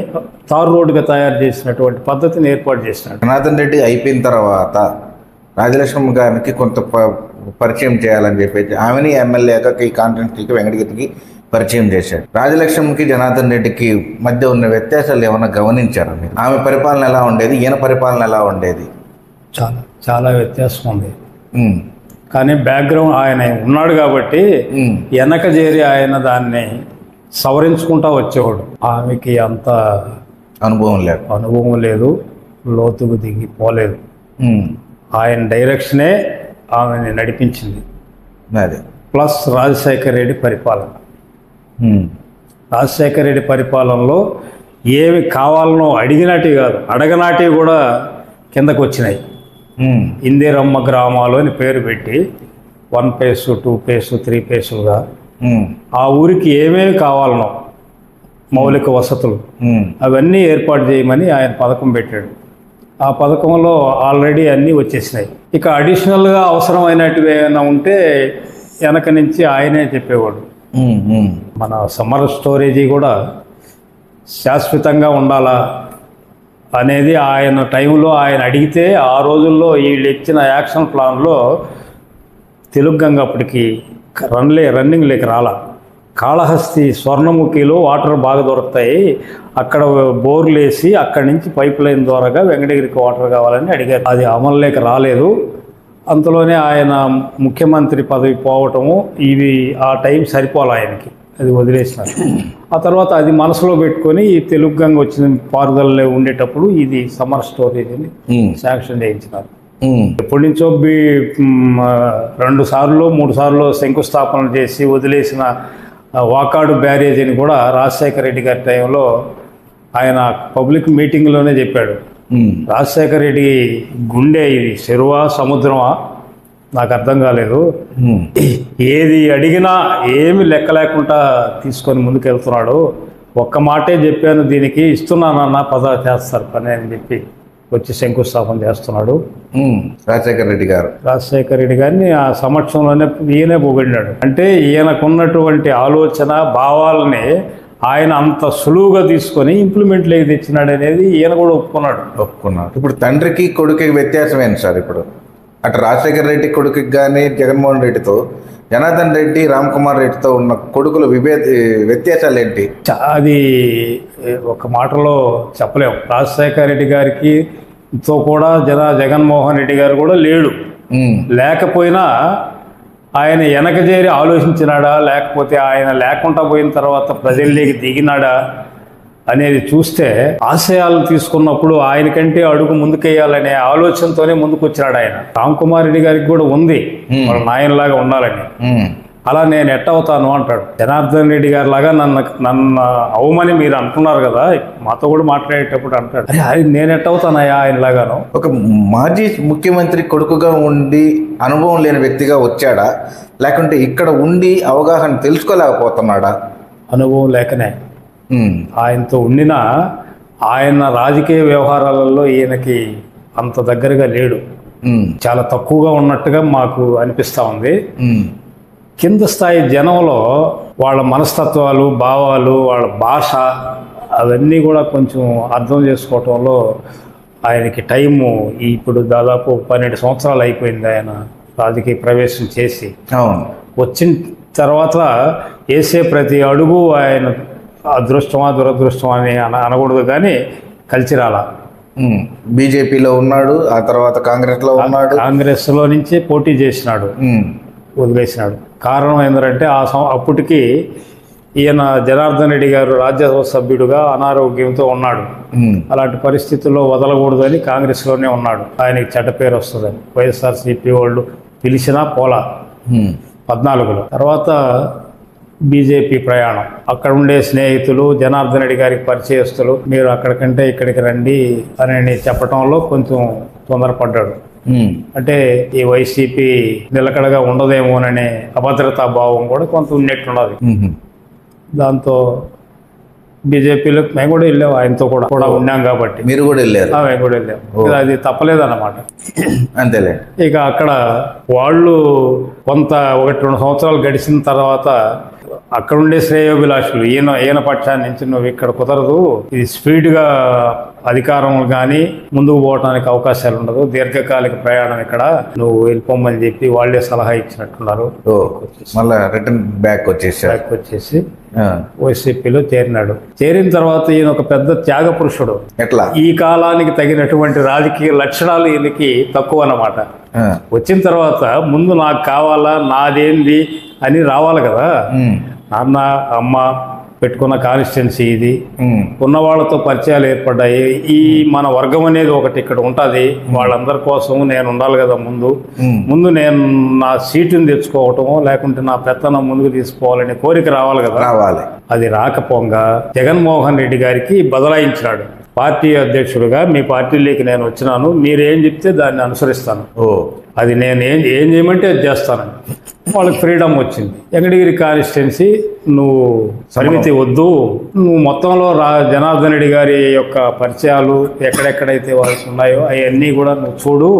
తారు రోడ్డుగా తయారు చేసినటువంటి పద్ధతిని ఏర్పాటు చేసినాడు. జనార్దన్ రెడ్డి అయిపోయిన తర్వాత రాజలక్ష్మి గారికి కొంత పరిచయం చేయాలని చెప్పేసి ఆమెని ఎమ్మెల్యేగా ఈ కాన్స్టిట్యున్సీకి వెంకటగిరికి పరిచయం చేశాడు. రాజలక్ష్మికి జనార్దన్ రెడ్డికి మధ్య ఉన్న వ్యత్యాసాలు ఏమైనా గమనించారా మీరు? ఆమె పరిపాలన ఎలా ఉండేది, ఈయన పరిపాలన ఎలా ఉండేది? చాలా వ్యత్యాసం ఉంది. కానీ బ్యాక్గ్రౌండ్ ఆయన ఉన్నాడు కాబట్టి వెనక చేరి ఆయన దాన్ని సవరించుకుంటా వచ్చేవాడు. ఆమెకి అంత అనుభవం లేదు, లోతుకు దిగి పోలేదు. ఆయన డైరెక్షనే ఆమెని నడిపించింది. ప్లస్ రాజశేఖర రెడ్డి పరిపాలనలో ఏమి కావాలనో అడిగినట్టు కాదు, అడగనాటివి కూడా కిందకు వచ్చినాయి. ఇందిరమ్మ గ్రామాలు అని పేరు పెట్టి 1 phase 2 phase 3 phaseలుగా ఆ ఊరికి ఏమేమి కావాలనో మౌలిక వసతులు అవన్నీ ఏర్పాటు చేయమని ఆయన పథకం పెట్టాడు. ఆ పథకంలో ఆల్రెడీ అన్నీ వచ్చేసినాయి. ఇక అడిషనల్గా అవసరమైనటివి ఏమైనా ఉంటే వెనక నుంచి ఆయనే చెప్పేవాడు. మన సమ్మర్ స్టోరేజీ కూడా శాశ్వతంగా ఉండాలా అనేది ఆయన టైంలో ఆయన అడిగితే ఆ రోజుల్లో వీళ్ళు ఇచ్చిన యాక్షన్ ప్లాన్లో తెలుగు గంగ అప్పటికి రన్నింగ్ లేక రాలా. కాళహస్తి స్వర్ణముఖిలో వాటర్ బాగా దొరుకుతాయి, అక్కడ బోర్లు వేసి అక్కడి నుంచి పైప్ లైన్ ద్వారాగా వెంకటగిరికి వాటర్ కావాలని అడిగారు. అది అమలులోకి రాలేదు. అంతలోనే ఆయన ముఖ్యమంత్రి పదవి పోవటము ఇవి ఆ టైం సరిపోలే ఆయనకి, అది వదిలేసినారు. ఆ తర్వాత అది మనసులో పెట్టుకొని ఈ తెలుగు గంగ వచ్చిన పారుదలలో ఉండేటప్పుడు ఇది సమ్మర్ స్టోరేజ్ని శాంక్షన్ చేయించినారు. ఎప్పటి నుంచో 2 సార్లు 3 సార్లు శంకుస్థాపనలు చేసి వదిలేసిన వాకాడు బ్యారేజీని కూడా రాజశేఖర రెడ్డి గారి టైంలో ఆయన పబ్లిక్ మీటింగ్లోనే చెప్పాడు. రాజశేఖర రెడ్డి గుండె ఇది చెరువా సముద్రమా నాకు అర్థం కాలేదు, ఏది అడిగినా ఏమి లెక్క లేకుండా తీసుకొని ముందుకెళ్తున్నాడు, ఒక్క మాటే చెప్పాను దీనికి ఇస్తున్నానన్న పద చేస్తారు పని అని చెప్పి వచ్చి శంకుస్థాపన చేస్తున్నాడు. రాజశేఖర రెడ్డి గారిని ఆ సమక్షంలోనే ఈయనే పొగిడినాడు. అంటే ఈయనకున్నటువంటి ఆలోచన భావాలని ఆయన అంత సులువుగా తీసుకొని ఇంప్లిమెంట్లోకి తెచ్చినాడు అనేది ఈయన కూడా ఒప్పుకున్నాడు. ఇప్పుడు తండ్రికి కొడుకుకి వ్యత్యాసం ఏంటి సార్? ఇప్పుడు అటు రాజశేఖర రెడ్డి కొడుకుకి కానీ జగన్మోహన్ రెడ్డితో జనార్దన్ రెడ్డి రామ్కుమార్ రెడ్డితో ఉన్న కొడుకుల వ్యత్యాసాలు ఏంటి? అది ఒక మాటలో చెప్పలేము. రాజశేఖర రెడ్డి గారికి తో కూడా జగన్మోహన్ రెడ్డి గారు కూడా లేడు. లేకపోయినా ఆయన వెనక చేరి ఆలోచించినాడా, లేకపోతే ఆయన లేకుండా పోయిన తర్వాత ప్రజల్లోకి దిగినాడా అనేది చూస్తే ఆశయాలను తీసుకున్నప్పుడు ఆయనకంటే అడుగు ముందుకేయాలనే ఆలోచనతోనే ముందుకు వచ్చినాడు ఆయన. రామ్కుమార్ రెడ్డి గారికి కూడా ఉంది వాళ్ళ నాయనలాగా ఉండాలని. అలా నేను ఎట్టవుతాను అంటాడు. జనార్దన్ రెడ్డి గారి లాగా నన్ను అవమని మీరు అంటున్నారు కదా, మాతో కూడా మాట్లాడేటప్పుడు అంటాడు, అరే నేను ఎట్టవుతానయ్యా ఆయనలాగాను. ఒక మాజీ ముఖ్యమంత్రి కొడుకుగా ఉండి అనుభవం లేని వ్యక్తిగా వచ్చాడా, లేకుంటే ఇక్కడ ఉండి అవగాహన తెలుసుకోలేకపోతున్నాడా? అనుభవం లేకనే. ఆయనతో ఉండినా ఆయన రాజకీయ వ్యవహారాలలో ఈయనకి అంత దగ్గరగా లేడు, చాలా తక్కువగా ఉన్నట్టుగా మాకు అనిపిస్తూ ఉంది. కింద స్థాయి జనంలో వాళ్ళ మనస్తత్వాలు, భావాలు, వాళ్ళ భాష అవన్నీ కూడా కొంచెం అర్థం చేసుకోవటంలో ఆయనకి టైము ఇప్పుడు దాదాపు 12 సంవత్సరాలు అయిపోయింది ఆయన రాజకీయ ప్రవేశం చేసి. వచ్చిన తర్వాత వేసే ప్రతి అడుగు ఆయన అదృష్టమా దురదృష్టమా అని అనకూడదు కానీ కలిసి రాలా. బీజేపీలో ఉన్నాడు, ఆ తర్వాత కాంగ్రెస్లో ఉన్నాడు. కాంగ్రెస్లో నుంచే పోటీ చేసినాడు, వదిలేసినాడు. కారణం ఏంటంటే అప్పటికి ఈయన జనార్దన్ రెడ్డి గారు రాజ్యసభ సభ్యుడుగా అనారోగ్యంతో ఉన్నాడు. అలాంటి పరిస్థితుల్లో వదలకూడదని కాంగ్రెస్లోనే ఉన్నాడు. ఆయనకి చెడ్డ పేరు వస్తుందని వైఎస్ఆర్సీపీ వాళ్ళు పిలిచినా పోలా 14లో. తర్వాత బీజేపీ ప్రయాణం, అక్కడ ఉండే స్నేహితులు జనార్దన్ రెడ్డి గారికి పరిచయస్తులు మీరు అక్కడికంటే ఇక్కడికి రండి అని చెప్పడంలో కొంచెం తొందరపడ్డాడు. అంటే ఈ వైసీపీ నిలకడగా ఉండదేమోననే అభద్రతా భావం కూడా కొంత ఉన్నట్టున్నది. దాంతో బీజేపీలో మేము కూడా వెళ్ళాము, ఆయనతో కూడా ఉన్నాం కాబట్టి. మీరు కూడా వెళ్ళారు? మేము కూడా వెళ్ళాము. అది తప్పలేదన్నమాట. అంతేలే. ఇక అక్కడ వాళ్ళు కొంత 1-2 సంవత్సరాలు గడిచిన తర్వాత అక్కడ ఉండే శ్రేయోభిలాషులు ఈయన పక్షాన్ని నుంచి నువ్వు ఇక్కడ కుదరదు, ఇది స్పీడ్గా అధికారం కానీ ముందుకు పోవడానికి అవకాశాలు ఉండదు, దీర్ఘకాలిక ప్రయాణం ఇక్కడ, నువ్వు వెళ్ళిపోమని చెప్పి వాళ్ళే సలహా ఇచ్చినట్టున్నారు. మళ్ళీ రిటర్న్ బ్యాక్ వచ్చేసి వైసీపీలో చేరినాడు. చేరిన తర్వాత ఈయన ఒక పెద్ద త్యాగ పురుషుడు. ఎట్లా? ఈ కాలానికి తగినటువంటి రాజకీయ లక్షణాలు ఈయనకి తక్కువ అన్నమాట. వచ్చిన తర్వాత ముందు నాకు కావాలా, నాదేంది అని రావాలి కదా. నాన్న అమ్మ పెట్టుకున్న కాన్స్టిట్యున్సీ ఇది, ఉన్న వాళ్ళతో పరిచయాలు ఏర్పడ్డాయి. ఈ మన వర్గం అనేది ఒకటి ఇక్కడ ఉంటుంది, వాళ్ళందరి కోసం నేను ఉండాలి కదా. ముందు నేను నా సీటుని తెచ్చుకోవటమో లేకుంటే నా పెత్తనం ముందుకు తీసుకోవాలనే కోరిక రావాలి కదా. అది రాకపోగా జగన్మోహన్ రెడ్డి గారికి బదలాయించినాడు. పార్టీ అధ్యక్షుడిగా మీ పార్టీలోకి నేను వచ్చినాను, మీరేం చెప్తే దాన్ని అనుసరిస్తాను, అది నేను ఏం చేయమంటే అది చేస్తానని వాళ్ళకి ఫ్రీడమ్ వచ్చింది. వెంకటగిరి కాన్స్టిట్యున్సీ నువ్వు పరిమితి వద్దు, నువ్వు మొత్తంలో జనార్దన్ రెడ్డి గారి యొక్క పరిచయాలు ఎక్కడెక్కడైతే వాళ్ళకి ఉన్నాయో అవన్నీ కూడా నువ్వు చూడు,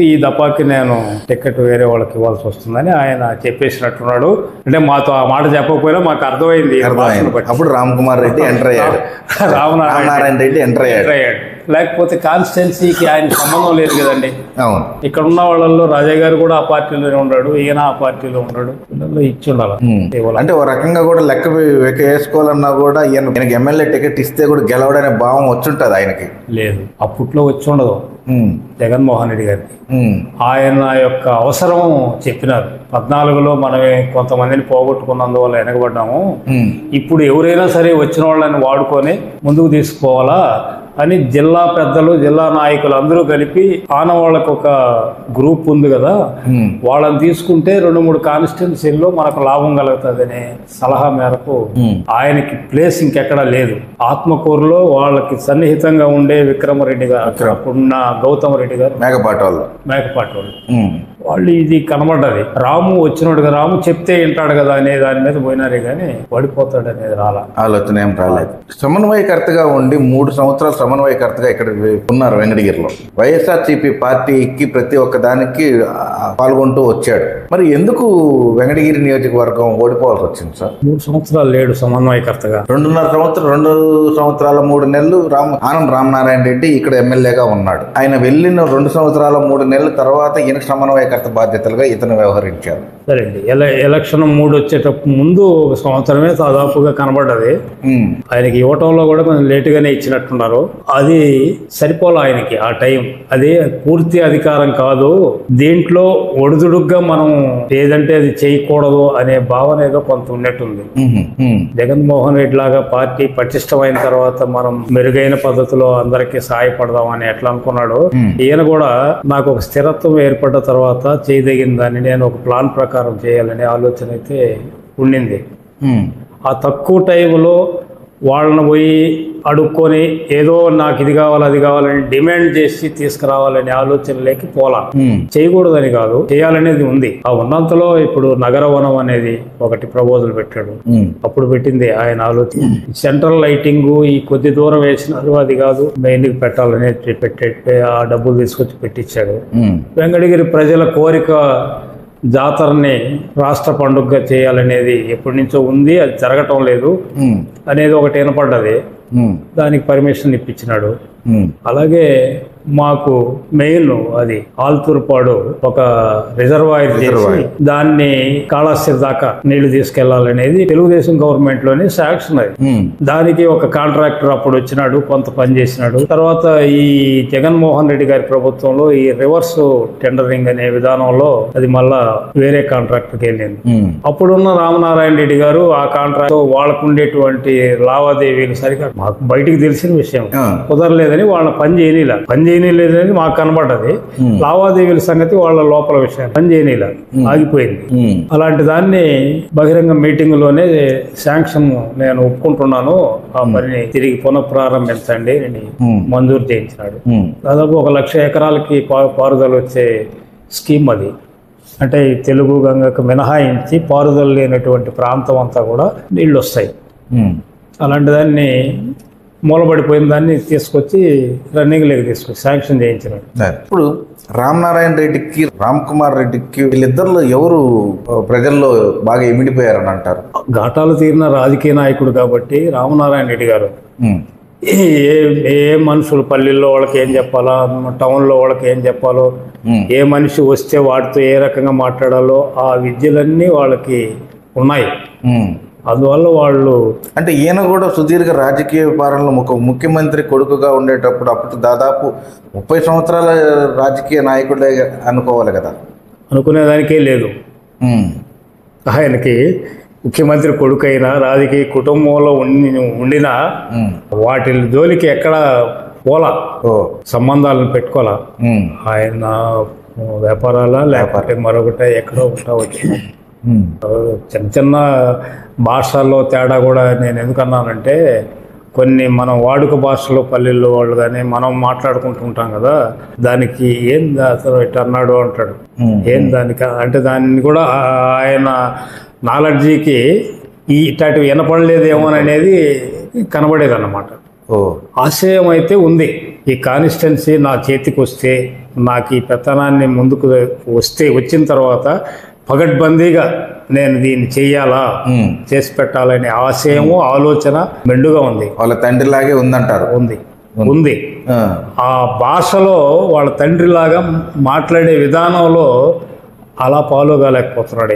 ఈ దపాకి నేను టికెట్ వేరే వాళ్ళకి ఇవ్వాల్సి వస్తుందని ఆయన చెప్పేసినట్టున్నాడు. అంటే మాతో ఆ మాట చెప్పకపోయినా మాకు అర్థమైంది. అప్పుడు రామకుమార్ రెడ్డి ఎంటర్ అయ్యాడు, రామనారాయణ రెడ్డి ఎంటర్ అయ్యాడు. లేకపోతే కాన్స్టిట్యున్సీకి ఆయన సంబంధం లేదు కదండి. ఇక్కడ ఉన్న వాళ్ళల్లో రాజా గారు కూడా ఆ పార్టీలోనే ఉన్నాడు, ఈయన ఆ పార్టీలో ఉన్నాడు, ఇచ్చి ఉండాలి. అంటే ఒక రకంగా కూడా లెక్క వేసుకోవాలన్నా కూడా ఈయనకి ఎమ్మెల్యే టికెట్ ఇస్తే కూడా గెలవడనే భావం వచ్చుంటది ఆయనకి. లేదు, అప్పట్లో వచ్చి ఉండదు జగన్మోహన్ రెడ్డి గారికి. ఆయన యొక్క అవసరం చెప్పినారు. 14లో మనమే కొంతమందిని పోగొట్టుకున్నందువల్ల వెనకబడ్డాము, ఇప్పుడు ఎవరైనా సరే వచ్చిన వాళ్ళని వాడుకొని ముందుకు తీసుకోవాలా అని జిల్లా పెద్దలు జిల్లా నాయకులు అందరూ కలిపి ఆనవాళ్ళకు ఒక గ్రూప్ ఉంది కదా, వాళ్ళని తీసుకుంటే 2-3 కాన్స్టిట్యున్సీల్లో మనకు లాభం కలుగుతుందనే సలహా మేరకు ఆయనకి ప్లేస్ ఇంకెక్కడా లేదు. ఆత్మకూరులో వాళ్ళకి సన్నిహితంగా ఉండే విక్రమరెడ్డి గారు, అక్కడున్న గౌతమ్ రెడ్డి గారు, మేకపాటి వాళ్ళు వాళ్ళు ఇది కనబడ్డది. రాము వచ్చినాడు కదా, రాము చెప్తే వింటాడు కదా అనే దాని మీద పోయినారే కానీ పడిపోతాడు అనేది ఆలోచన ఏం రాలేదు. సమన్వయకర్తగా ఉండి 3 సంవత్సరాలు సమన్వయకర్తగా ఇక్కడ ఉన్నారు వెంకటగిరిలో. వైఎస్ఆర్సీపీ పార్టీకి ప్రతి ఒక్క దానికి పాల్గొంటూ వచ్చాడు. మరి ఎందుకు వెంకటగిరి నియోజకవర్గం ఓడిపోవాల్సి వచ్చింది సార్? 3 సంవత్సరాలు లేడు సమన్వయకర్తగా. 2 సంవత్సరాల 3 నెలలు ఆనం రామనారాయణ రెడ్డి ఇక్కడ ఎమ్మెల్యేగా ఉన్నాడు. ఆయన వెళ్ళిన 2 సంవత్సరాల 3 నెలల తర్వాత ఈయన సమన్వయకర్త బాధ్యతలుగా ఇతను వ్యవహరించారు. సరే అండి, ఎలక్షన్ 3 వచ్చేటప్పుడు ముందు 1 సంవత్సరమే దాదాపుగా కనబడ్డది. ఆయనకి ఇవ్వటంలో కూడా కొంచెం లేటుగానే ఇచ్చినట్టున్నారు. అది సరిపోలే ఆయనకి ఆ టైం. అది పూర్తి అధికారం కాదు, దీంట్లో ఒడిదుడుగ్గా మనం ఏదంటే అది చేయకూడదు అనే భావన ఏదో కొంత ఉన్నట్టుంది. జగన్మోహన్ రెడ్డి లాగా పార్టీ పటిష్టమైన తర్వాత మనం మెరుగైన పద్ధతిలో అందరికీ సహాయపడదాం అని ఎట్లా అనుకున్నాడు, ఈయన కూడా నాకు ఒక స్థిరత్వం ఏర్పడ్డ తర్వాత చేయదగిన దాన్ని నేను ఒక ప్లాన్ ప్రకారం చేయాలనే ఆలోచన అయితే ఉండింది. ఆ తక్కువ టైంలో వాళ్ళని పోయి అడుక్కొని ఏదో నాకు ఇది కావాలి అది కావాలని డిమాండ్ చేసి తీసుకురావాలనే ఆలోచన లేక పోలా. చేయకూడదని కాదు, చేయాలనేది ఉంది. ఆ ఉన్నంతలో ఇప్పుడు నగరవనం అనేది ఒకటి ప్రపోజల్ పెట్టాడు, అప్పుడు పెట్టింది ఆయన ఆలోచన. సెంట్రల్ లైటింగ్ ఈ కొద్ది దూరం వేసినారు, అది కాదు మెయిన్ పెట్టాలనేది పెట్టే ఆ డబ్బులు తీసుకొచ్చి పెట్టించాడు. వెంకటగిరి ప్రజల కోరిక జాతరని రాష్ట్ర పండుగగా చేయాలనేది ఎప్పటి నుంచో ఉంది, అది జరగటం లేదు అనేది ఒకటి వినపడ్డది. దానికి పర్మిషన్ ఇప్పించినాడు. అలాగే మాకు మెయిన్ అది ఆల్తూర్పాడు ఒక రిజర్వాయర్ చేసి దాన్ని కాళహస్తి దాకా నీళ్లు తీసుకెళ్లాలనేది తెలుగుదేశం గవర్నమెంట్ లోనే శాంక్షన్ అది. దానికి ఒక కాంట్రాక్టర్ అప్పుడు వచ్చినాడు, కొంత పని చేసినాడు. తర్వాత ఈ జగన్మోహన్ రెడ్డి గారి ప్రభుత్వంలో ఈ రివర్స్ టెండరింగ్ అనే విధానంలో అది మళ్ళా వేరే కాంట్రాక్టర్కి వెళ్ళింది. అప్పుడున్న రామనారాయణ రెడ్డి గారు ఆ కాంట్రాక్ట్ వాళ్ళకు ఉండేటువంటి లావాదేవీలు సరిగా మాకు బయటికి తెలిసిన విషయం కుదరలేదని వాళ్ళ పని చేయలేదని మాకు కనబడ్డది. లావాదేవీల సంగతి వాళ్ళ లోపల విషయం, పని చేయనీలా, ఆగిపోయింది. అలాంటి దాన్ని బహిరంగ మీటింగ్ లోనే శాంక్షన్ నేను ఒప్పుకుంటున్నాను, ఆ పనిని తిరిగి పునఃప్రారంభించండి అని మంజూరు చేయించినాడు. దాదాపు 1,00,000 ఎకరాలకి పారుదల వచ్చే స్కీమ్ అది. అంటే ఈ తెలుగు గంగకు మినహాయించి పారుదల లేనటువంటి ప్రాంతం అంతా కూడా నీళ్ళు వస్తాయి. అలాంటి దాన్ని మూలబడిపోయిన దాన్ని తీసుకొచ్చి రన్నింగ్లోకి తీసుకొచ్చి శాంక్షన్ చేయించినాడు. ఇప్పుడు రామనారాయణ రెడ్డికి, రామ్ కుమార్ రెడ్డికి వీళ్ళిద్దరిలో ఎవరు ప్రజల్లో బాగా ఇమిడిపోయారని అంటారు? ఘాటాలు తీరిన రాజకీయ నాయకుడు కాబట్టి రామనారాయణ రెడ్డి గారు ఏ మనుషులు పల్లెల్లో వాళ్ళకి ఏం చెప్పాలో, టౌన్లో వాళ్ళకి ఏం చెప్పాలో, ఏ మనిషి వస్తే వాటితో ఏ రకంగా మాట్లాడాలో ఆ విద్యలన్నీ వాళ్ళకి ఉన్నాయి. అందువల్ల వాళ్ళు అంటే ఈయన కూడా సుదీర్ఘ రాజకీయ పాలనలో ముఖ్యమంత్రి కొడుకుగా ఉండేటప్పుడు అప్పుడు దాదాపు 30 సంవత్సరాల రాజకీయ నాయకుడే అనుకోవాలి కదా. అనుకునేదానికే లేదు. ఆయనకి ముఖ్యమంత్రి కొడుకైనా రాజకీయ కుటుంబంలో ఉండినా వాటి జోలికి ఎక్కడ పోలా, సంబంధాలను పెట్టుకోవాలా. ఆయన వ్యాపారాల లేకపోతే మరొకటి ఎక్కడో ఉంటా వచ్చి చిన్న చిన్న భాషల్లో తేడా కూడా నేను ఎందుకన్నానంటే, కొన్ని మనం వాడుక భాషలో పల్లెల్లో వాళ్ళు కానీ మనం మాట్లాడుకుంటుంటాం కదా, దానికి ఏం అతను ఇట్లా అన్నాడు అంటాడు, ఏం దానికి అంటే దాన్ని కూడా ఆయన నాలెడ్జికి ఇట్లాంటివి వినపడలేదేమో అనేది కనబడేది అన్నమాట. ఆశయం అయితే ఉంది, ఈ కాన్స్టిట్యున్సీ నా చేతికి వస్తే, నాకు ఈ పెత్తనాన్ని ముందుకు వచ్చిన తర్వాత పగడ్బందీగా నేను దీన్ని చెయ్యాలా, చేసి పెట్టాలనే ఆశయము ఆలోచన మెండుగా ఉంది. వాళ్ళ తండ్రిలాగే ఉందంటారు. ఉంది. ఆ భాషలో వాళ్ళ తండ్రిలాగా మాట్లాడే విధానంలో అలా ఫాలో కాలేకపోతున్నాడు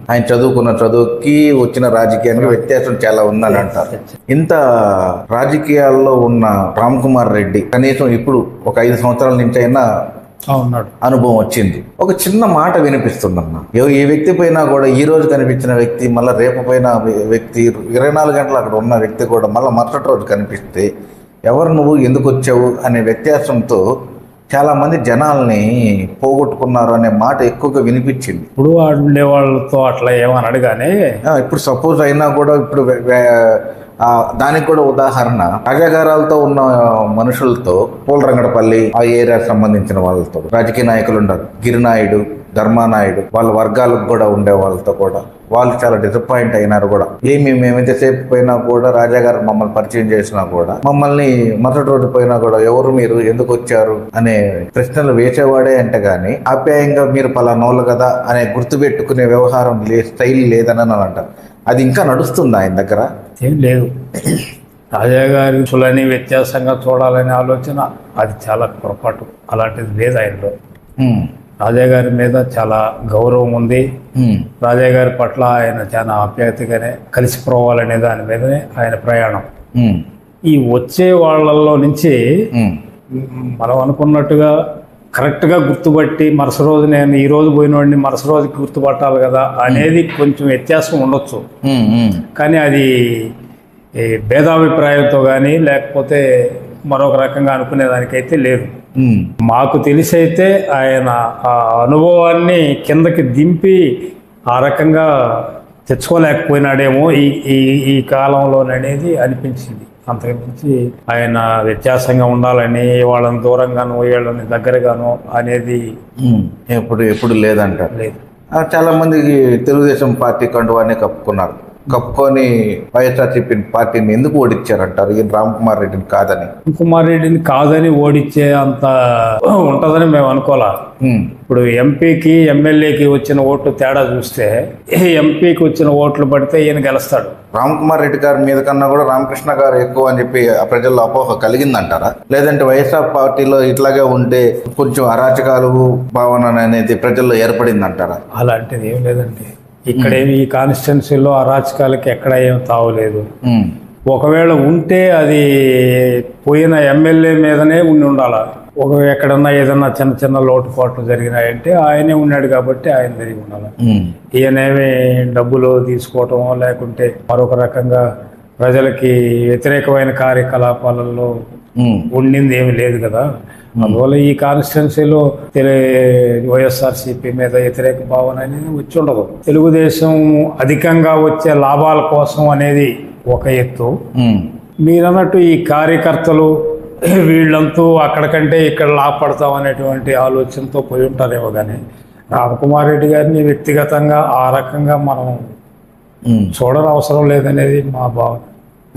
ఆయన చదువుకున్న చదువుకి వచ్చిన రాజకీయానికి వ్యత్యాసం చాలా ఉందని అంటారు. ఇంత రాజకీయాల్లో ఉన్న రామ్ కుమార్ రెడ్డి కనీసం ఇప్పుడు ఒక 5 సంవత్సరాల నుంచి అయినా అనుభవం వచ్చింది. ఒక చిన్న మాట వినిపిస్తుందన్న, ఏ వ్యక్తి పైన కూడా ఈ రోజు కనిపించిన వ్యక్తి మళ్ళీ రేపు పైన వ్యక్తి 24 గంటలు అక్కడ ఉన్న వ్యక్తి కూడా మళ్ళీ మరుసటి రోజు కనిపిస్తే ఎవరు నువ్వు, ఎందుకు వచ్చావు అనే వ్యత్యాసంతో చాలా మంది జనాల్ని పోగొట్టుకున్నారు అనే మాట ఎక్కువగా వినిపించింది. ఇప్పుడు ఉండే వాళ్ళతో అట్లా ఏమని అడగానే, ఇప్పుడు సపోజ్ అయినా కూడా ఇప్పుడు దానికి కూడా ఉదాహరణ రాజాగారాలతో ఉన్న మనుషులతో, పూలరంగడపల్లి ఆ ఏరియాకి సంబంధించిన వాళ్ళతో రాజకీయ నాయకులు ఉన్నారు, గిరినాయుడు, ధర్మానాయుడు, వాళ్ళ వర్గాలకు కూడా ఉండే వాళ్ళతో కూడా వాళ్ళు చాలా డిసప్పాయింట్ అయినారు కూడా. మేమెంతసేపు పోయినా కూడా రాజాగారు మమ్మల్ని పరిచయం చేసినా కూడా, మమ్మల్ని మరుసటి రోజు పోయినా కూడా ఎవరు మీరు, ఎందుకు వచ్చారు అనే ప్రశ్నలు వేసేవాడే అంటే గాని ఆప్యాయంగా మీరు పలానోళ్ళు కదా అనే గుర్తుపెట్టుకునే వ్యవహారం స్టైల్ లేదని అంటారు. అది ఇంకా నడుస్తుంది ఆయన దగ్గర? ఏం లేదు. రాజాగారి చులని వ్యత్యాసంగా చూడాలనే ఆలోచన అది చాలా పొరపాటు. అలాంటిది లేదు ఆయనలో. రాజాగారి మీద చాలా గౌరవం ఉంది. రాజాగారి పట్ల ఆయన చాలా ఆప్యాయతగానే కలిసిపోవాలనే దాని మీదనే ఆయన ప్రయాణం. ఈ వచ్చే వాళ్ళల్లో నుంచి మనం అనుకున్నట్టుగా కరెక్ట్గా గుర్తుపట్టి మరుసటి రోజు నేను ఈ రోజు పోయినవాడిని మరుసటి రోజుకి గుర్తుపట్టాలి కదా అనేది కొంచెం వ్యత్యాసం ఉండొచ్చు. కానీ అది భేదాభిప్రాయంతో కానీ లేకపోతే మరొక రకంగా అనుకునేదానికైతే లేదు. మాకు తెలిసైతే ఆయన ఆ అనుభవాన్ని కిందకి దింపి ఆ రకంగా తెచ్చుకోలేకపోయినాడేమో ఈ కాలంలోననేది అనిపించింది. అంతకుమించి ఆయన వ్యత్యాసంగా ఉండాలని, వాళ్ళని దూరంగానో వీళ్ళని దగ్గరగానో అనేది ఎప్పుడు లేదంటారు. లేదు. చాలా మంది తెలుగుదేశం పార్టీ కండువాన్ని కప్పుకున్నారు. కప్పుకొని వైఎస్ఆర్సీపీ పార్టీని ఎందుకు ఓడించారంటారు? ఈయన రామ్ కుమార్ రెడ్డిని కాదని. కుమార్ రెడ్డిని కాదని ఓడించే అంత ఉంటుందని మేము అనుకోలే. ఇప్పుడు ఎంపీకి ఎమ్మెల్యేకి వచ్చిన ఓట్లు తేడా చూస్తే ఎంపీకి వచ్చిన ఓట్లు పడితే ఈయన గెలుస్తాడు. రామకుమార్ రెడ్డి గారి మీద కన్నా కూడా రామకృష్ణ గారు ఎక్కువ అని చెప్పి ఆ ప్రజల్లో అపోహ కలిగిందంటారా? లేదంటే వైఎస్ఆర్ పార్టీలో ఇట్లాగే ఉంటే కొంచెం అరాచకాలు భావన అనేది ప్రజల్లో ఏర్పడిందంటారా? అలాంటిది ఏం లేదండి. ఇక్కడేమి ఈ కాన్స్టిట్యున్సీలో అరాచకాలకి ఎక్కడ ఏం తావులేదు. ఒకవేళ ఉంటే అది పోయిన ఎమ్మెల్యే మీదనే ఉండాలి. ఎక్కడన్నా ఏదన్నా చిన్న చిన్న లోటుపాట్లు జరిగినాయంటే ఆయనే ఉన్నాడు కాబట్టి ఆయన జరిగి ఉండాలి. ఈయనేమి డబ్బులు తీసుకోవటమో లేకుంటే మరొక రకంగా ప్రజలకి వ్యతిరేకమైన కార్యకలాపాలలో ఉండింది ఏమి లేదు కదా. అందువల్ల ఈ కాన్స్టిట్యున్సీలో వైఎస్ఆర్సీపీ మీద వ్యతిరేక భావన అనేది వచ్చి ఉండదు. తెలుగుదేశం అధికంగా వచ్చే లాభాల కోసం అనేది ఒక ఎత్తు. మీరన్నట్టు ఈ కార్యకర్తలు వీళ్ళంతూ అక్కడికంటే ఇక్కడ లాభపడతాం అనేటువంటి ఆలోచనతో పోయి ఉంటారేమో. కానీ రామకుమార్ రెడ్డి గారిని వ్యక్తిగతంగా ఆ రకంగా మనం చూడడం అవసరం లేదనేది మా భావన.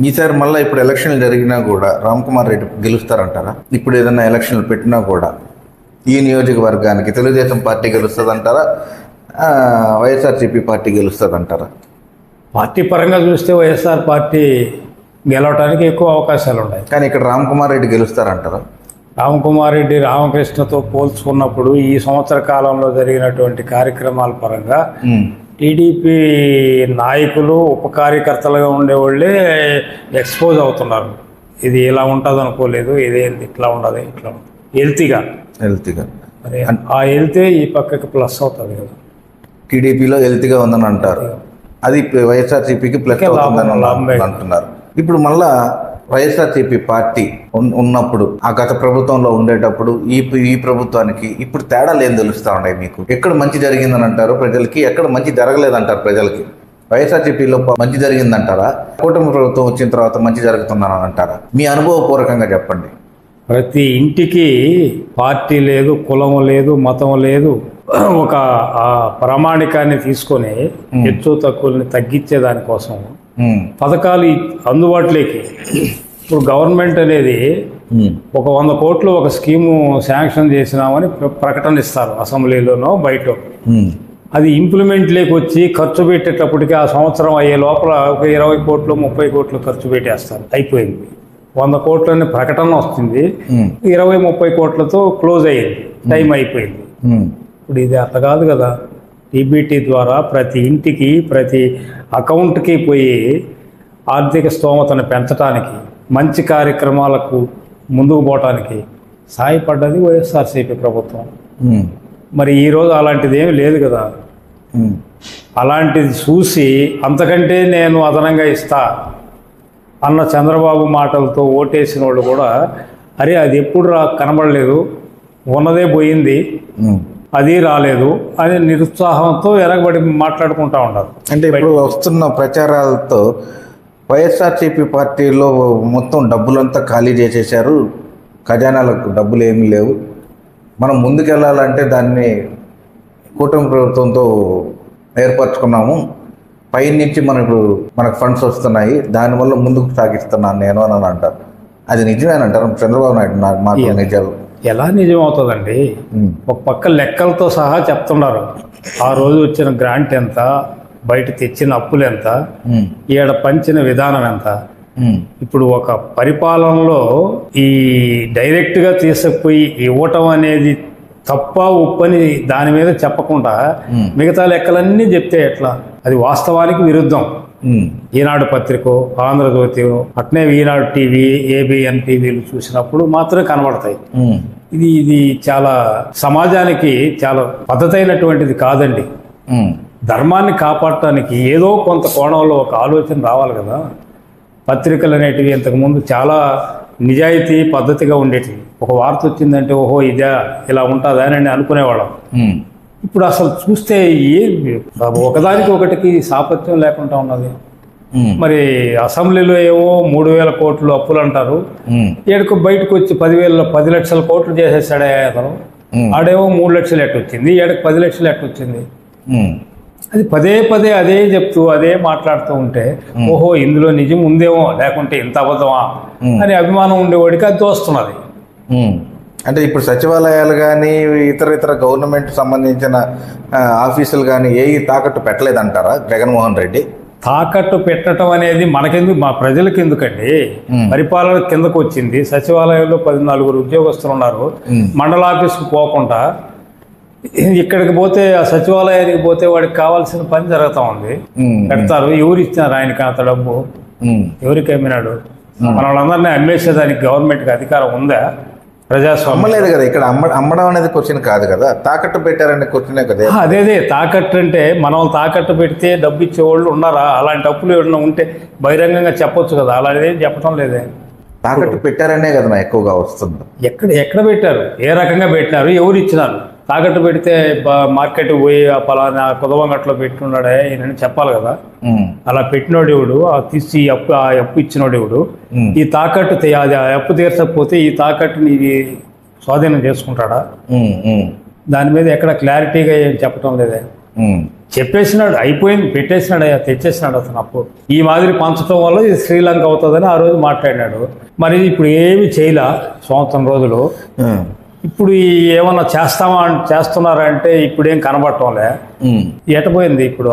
ఈసారి మళ్ళీ ఇప్పుడు ఎలక్షన్లు జరిగినా కూడా రామకుమార్ రెడ్డి గెలుస్తారంటారా? ఇప్పుడు ఏదైనా ఎలక్షన్లు పెట్టినా కూడా ఈ నియోజకవర్గానికి తెలుగుదేశం పార్టీ గెలుస్తుందంటారా, వైఎస్ఆర్సీపీ పార్టీ గెలుస్తుందంటారా? పార్టీ పరంగా చూస్తే వైఎస్ఆర్ పార్టీ గెలవడానికి ఎక్కువ అవకాశాలు ఉన్నాయి. కానీ ఇక్కడ రామకుమార్ రెడ్డి గెలుస్తారంటారా? రామకుమార్ రెడ్డి రామకృష్ణతో పోల్చుకున్నప్పుడు ఈ సంవత్సర కాలంలో జరిగినటువంటి కార్యక్రమాల పరంగా టీడీపీ నాయకులు ఉప కార్యకర్తలుగా ఉండేవాళ్ళే ఎక్స్పోజ్ అవుతున్నారు. ఇది ఇలా ఉంటుంది అనుకోలేదు, ఇదేంటి ఇట్లా ఉండదు, ఇట్లా ఉంటుంది హెల్తీగా మరి ఆ హెల్తే ఈ పక్కకి ప్లస్ అవుతుంది కదా. టీడీపీలో హెల్తీగా ఉందని అంటారు, అది వైఎస్ఆర్సీపీకి ప్లస్ అవుతుందని అంటున్నారు. ఇప్పుడు మళ్ళా వైఎస్ఆర్సీపీ పార్టీ ఉన్నప్పుడు ఆ గత ప్రభుత్వంలో ఉండేటప్పుడు ఈ ప్రభుత్వానికి ఇప్పుడు తేడాలు ఏం తెలుస్తూ ఉన్నాయి మీకు? ఎక్కడ మంచి జరిగిందని అంటారు ప్రజలకి, ఎక్కడ మంచి జరగలేదంటారు ప్రజలకి? వైఎస్ఆర్సీపీలో మంచి జరిగిందంటారా, కూటమి ప్రభుత్వం వచ్చిన తర్వాత మంచి జరుగుతుందని అంటారా? మీ అనుభవపూర్వకంగా చెప్పండి. ప్రతి ఇంటికి పార్టీ లేదు, కులం లేదు, మతం లేదు. ఒక ప్రామాణికాన్ని తీసుకొని హెచ్చు తక్కువని తగ్గించే దానికోసం పథకాలు అందుబాటులోకి. ఇప్పుడు గవర్నమెంట్ అనేది ఒక 100 కోట్లు ఒక స్కీము శాంక్షన్ చేసినామని ప్రకటన ఇస్తారు అసెంబ్లీలోనో బయట. అది ఇంప్లిమెంట్లోకి వచ్చి ఖర్చు పెట్టేటప్పటికి ఆ సంవత్సరం అయ్యే లోపల ఒక 20 కోట్లు 30 కోట్లు ఖర్చు పెట్టేస్తారు. అయిపోయింది. 100 కోట్లని ప్రకటన వస్తుంది, 20-30 కోట్లతో క్లోజ్ అయ్యింది, టైం అయిపోయింది. ఇప్పుడు ఇది అట్లా కాదు కదా. టీబీటీ ద్వారా ప్రతి ఇంటికి ప్రతి అకౌంట్కి పోయి ఆర్థిక స్తోమతను పెంచడానికి, మంచి కార్యక్రమాలకు ముందుకు పోవటానికి సాయపడ్డది వైఎస్ఆర్సీపీ ప్రభుత్వం. మరి ఈరోజు అలాంటిది ఏమి లేదు కదా. అలాంటిది చూసి అంతకంటే నేను అదనంగా ఇస్తా అన్న చంద్రబాబు మాటలతో ఓటేసిన వాళ్ళు కూడా అరే అది ఎప్పుడు కనబడలేదు, ఉన్నదే పోయింది, అది రాలేదు అని నిరుత్సాహంతో ఎరగబడి మాట్లాడుకుంటూ ఉంటారు. అంటే ఇప్పుడు వస్తున్న ప్రచారాలతో వైఎస్ఆర్సీపీ పార్టీలో మొత్తం డబ్బులంతా ఖాళీ చేసేసారు, ఖజానాలకు డబ్బులు ఏమీ లేవు, మనం ముందుకెళ్ళాలంటే దాన్ని కూటమి ప్రభుత్వంతో ఏర్పరచుకున్నాము, పైనుంచి మనకు ఫండ్స్ వస్తున్నాయి, దానివల్ల ముందుకు సాగిస్తున్నాను నేను అని అంటారు. అది నిజమేనంటారు చంద్రబాబు నాయుడు మాటలు నిజాలు? ఎలా నిజం అవుతుందండి? ఒక పక్క లెక్కలతో సహా చెప్తున్నారు. ఆ రోజు వచ్చిన గ్రాంట్ ఎంత, బయట తెచ్చిన అప్పులు ఎంత, ఈడ పంచిన విధానం ఎంత. ఇప్పుడు ఒక పరిపాలనలో ఈ డైరెక్ట్గా తీసుకుపోయి ఇవ్వటం అనేది తప్ప ఉప్పని దాని మీద చెప్పకుండా మిగతా లెక్కలన్నీ చెప్తే ఎట్లా? అది వాస్తవానికి విరుద్ధం. ఈనాడు పత్రికో, ఆంధ్రజ్యోతి, అట్నే ఈనాడు టీవీ, ఏబిఎన్ టీవీలు చూసినప్పుడు మాత్రమే కనబడతాయి. ఇది చాలా సమాజానికి చాలా పద్ధతైనటువంటిది కాదండి. ధర్మాన్ని కాపాడటానికి ఏదో కొంత కోణంలో ఒక ఆలోచన రావాలి కదా. పత్రికలు అనేటివి ఇంతకుముందు చాలా నిజాయితీ పద్ధతిగా ఉండేటివి. ఒక వార్త వచ్చిందంటే ఓహో ఇదా ఇలా ఉంటుందా అని అనుకునేవాళ్ళం. ఇప్పుడు అసలు చూస్తే ఒకదానికి ఒకటికి సాపత్యం లేకుండా ఉన్నది. మరి అసెంబ్లీలో ఏమో 3,000 కోట్లు అప్పులు అంటారు, ఏడుకు బయటకు వచ్చి 10 లక్షల కోట్లు చేసేసాడే అతను. ఆడేమో 3 లక్షలు ఎట్టొచ్చింది, ఏడకు 10 లక్షలు ఎట్టొచ్చింది. అది పదే అదే చెప్తూ అదే మాట్లాడుతూ ఉంటే ఓహో ఇందులో నిజం ఉందేమో, లేకుంటే ఇంత అబద్ధమా అని అభిమానం ఉండేవాడికి అది తోస్తున్నది. అంటే ఇప్పుడు సచివాలయాలు కానీ ఇతర గవర్నమెంట్ సంబంధించిన ఆఫీసులు కానీ ఏవి తాకట్టు పెట్టలేదంటారా జగన్మోహన్ రెడ్డి? తాకట్టు పెట్టడం అనేది మనకెందుకు, మా ప్రజలకు ఎందుకండి? పరిపాలన కిందకు వచ్చింది. సచివాలయంలో 14 ఉద్యోగస్తులు ఉన్నారు. మండల ఆఫీస్కి పోకుండా ఇక్కడికి పోతే, ఆ సచివాలయానికి పోతే వాడికి కావాల్సిన పని జరుగుతూ ఉంది. పెడతారు. ఎవరు ఇచ్చినారు ఆయనకి అంత డబ్బు? ఎవరికి అమ్మినాడు? మన వాళ్ళందరినీ అమ్మేసేదానికి గవర్నమెంట్కి అధికారం ఉందా? ప్రజాస్వామ్యం అమ్మలేదు కదా. ఇక్కడ అమ్మడం అనేది క్వశ్చన్ కాదు కదా, తాకట్టు పెట్టారనే క్వశ్చనే కదా. అదే తాకట్టు అంటే మనం తాకట్టు పెడితే డబ్బు ఇచ్చేవాళ్ళు ఉన్నారా? అలాంటి అప్పులు ఏమన్నా ఉంటే బహిరంగంగా చెప్పొచ్చు కదా. అలాంటిది ఏం చెప్పడం లేదే. తాకట్టు పెట్టారనే కదా నా ఎక్కువగా వస్తుంది. ఎక్కడ పెట్టారు? ఏ రకంగా పెట్టినారు? ఎవరు ఇచ్చినారు? తాకట్టు పెడితే మార్కెట్ పోయి ఆ పలానా కుదవంగట్లో పెట్టున్నాడే ఈయనని చెప్పాలి కదా. అలా పెట్టినోడు ఎవడు? తీసి ఆ అప్పు ఇచ్చినోడు ఎవడు? ఈ తాకట్టు అది ఆ అప్పు తీర్చకపోతే ఈ తాకట్టుని ఇది స్వాధీనం చేసుకుంటాడా? దాని మీద ఎక్కడ క్లారిటీగా ఏం చెప్పడం లేదే. చెప్పేసినాడు, అయిపోయింది, పెట్టేసినాడు, తెచ్చేసినాడు అతను అప్పు. ఈ మాదిరి పంచడం వల్ల ఇది శ్రీలంక అవుతుందని ఆ రోజు మాట్లాడినాడు. మరి ఇప్పుడు ఏమి చేయలా సంవత్సరం రోజులు. ఇప్పుడు ఏమన్నా చేస్తున్నారా అంటే ఇప్పుడు ఏం కనబడటంలే. ఎటపోయింది ఇప్పుడు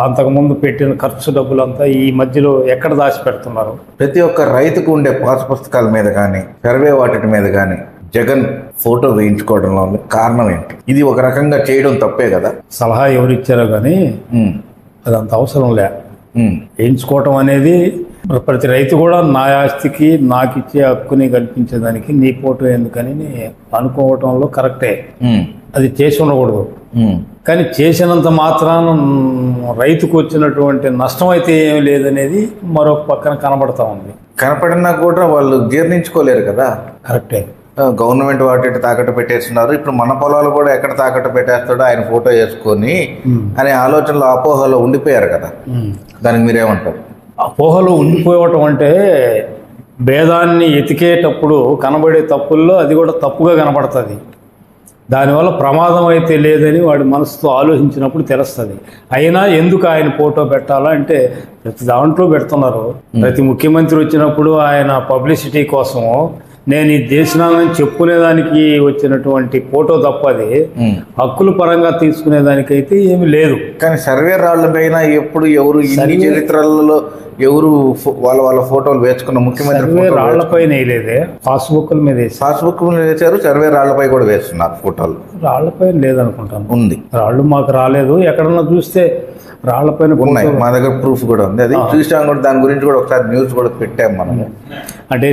అంతకుముందు పెట్టిన ఖర్చు డబ్బులంతా ఈ మధ్యలో ఎక్కడ దాచి పెడుతున్నారు? ప్రతి ఒక్క రైతుకు ఉండే పాస్ పుస్తకాల మీద కానీ సర్వే వాటి మీద కానీ జగన్ ఫోటో వేయించుకోవడంలో కారణం ఏంటి? ఇది ఒక రకంగా చేయడం తప్పే కదా. సలహా ఎవరు ఇచ్చారో కానీ అదంత అవసరం లే. వేయించుకోవటం అనేది ప్రతి రైతు కూడా నా ఆస్తికి నాకు ఇచ్చే హక్కుని కల్పించేదానికి నీ ఫోటో ఎందుకని అనుకోవటంలో కరెక్టే. అది చేసి ఉండకూడదు. కానీ చేసినంత మాత్రాన రైతుకు వచ్చినటువంటి నష్టం అయితే ఏమి లేదనేది మరొక పక్కన కనబడతా ఉంది. కనపడినా కూడా వాళ్ళు జీర్ణించుకోలేరు కదా. కరెక్టే. గవర్నమెంట్ వాటి తాకట్టు పెట్టేస్తున్నారు. ఇప్పుడు మన పొలాలు కూడా ఎక్కడ తాకట్టు పెట్టేస్తాడో ఆయన ఫోటో వేసుకొని అనే ఆలోచనలో అపోహలో ఉండిపోయారు కదా. దానికి మీరేమంటారు? అపోహలు ఉండిపోవటం అంటే భేదాన్ని ఎతికేటప్పుడు కనబడే తప్పుల్లో అది కూడా తప్పుగా కనబడుతుంది. దానివల్ల ప్రమాదం అయితే లేదని వాడి మనసుతో ఆలోచించినప్పుడు తెలుస్తుంది. అయినా ఎందుకు ఆయన ఫోటో పెట్టాలా అంటే ప్రతి దాంట్లో పెడుతున్నారు. ప్రతి ముఖ్యమంత్రి వచ్చినప్పుడు ఆయన పబ్లిసిటీ కోసము నేను ఈ దేశాన్ని చెప్పుకునేదానికి వచ్చినటువంటి ఫోటో తప్పది. హక్కుల పరంగా తీసుకునేదానికైతే ఏమి లేదు. కానీ సర్వే రాళ్ల పైన ఎప్పుడు ఎవరు ఇన్ని చరిత్రలలో ఎవరు వాళ్ళ ఫోటోలు వేసుకున్న ముఖ్యమంత్రి రాళ్లపైన వేయలేదే, పాస్బుక్ల మీద పాస్బుక్ మీద వేశారు. సర్వే రాళ్లపై కూడా వేస్తున్నారు ఫోటోలు. రాళ్లపైన లేదనుకుంటాను. ఉంది. రాళ్ళు మాకు రాలేదు. ఎక్కడన్నా చూస్తే రాళ్లపైన ఉన్నాయి. మా దగ్గర ప్రూఫ్ కూడా ఉంది. అది చూసాం కూడా. దాని గురించి కూడా ఒకసారి న్యూస్ కూడా పెట్టాం మనము. అంటే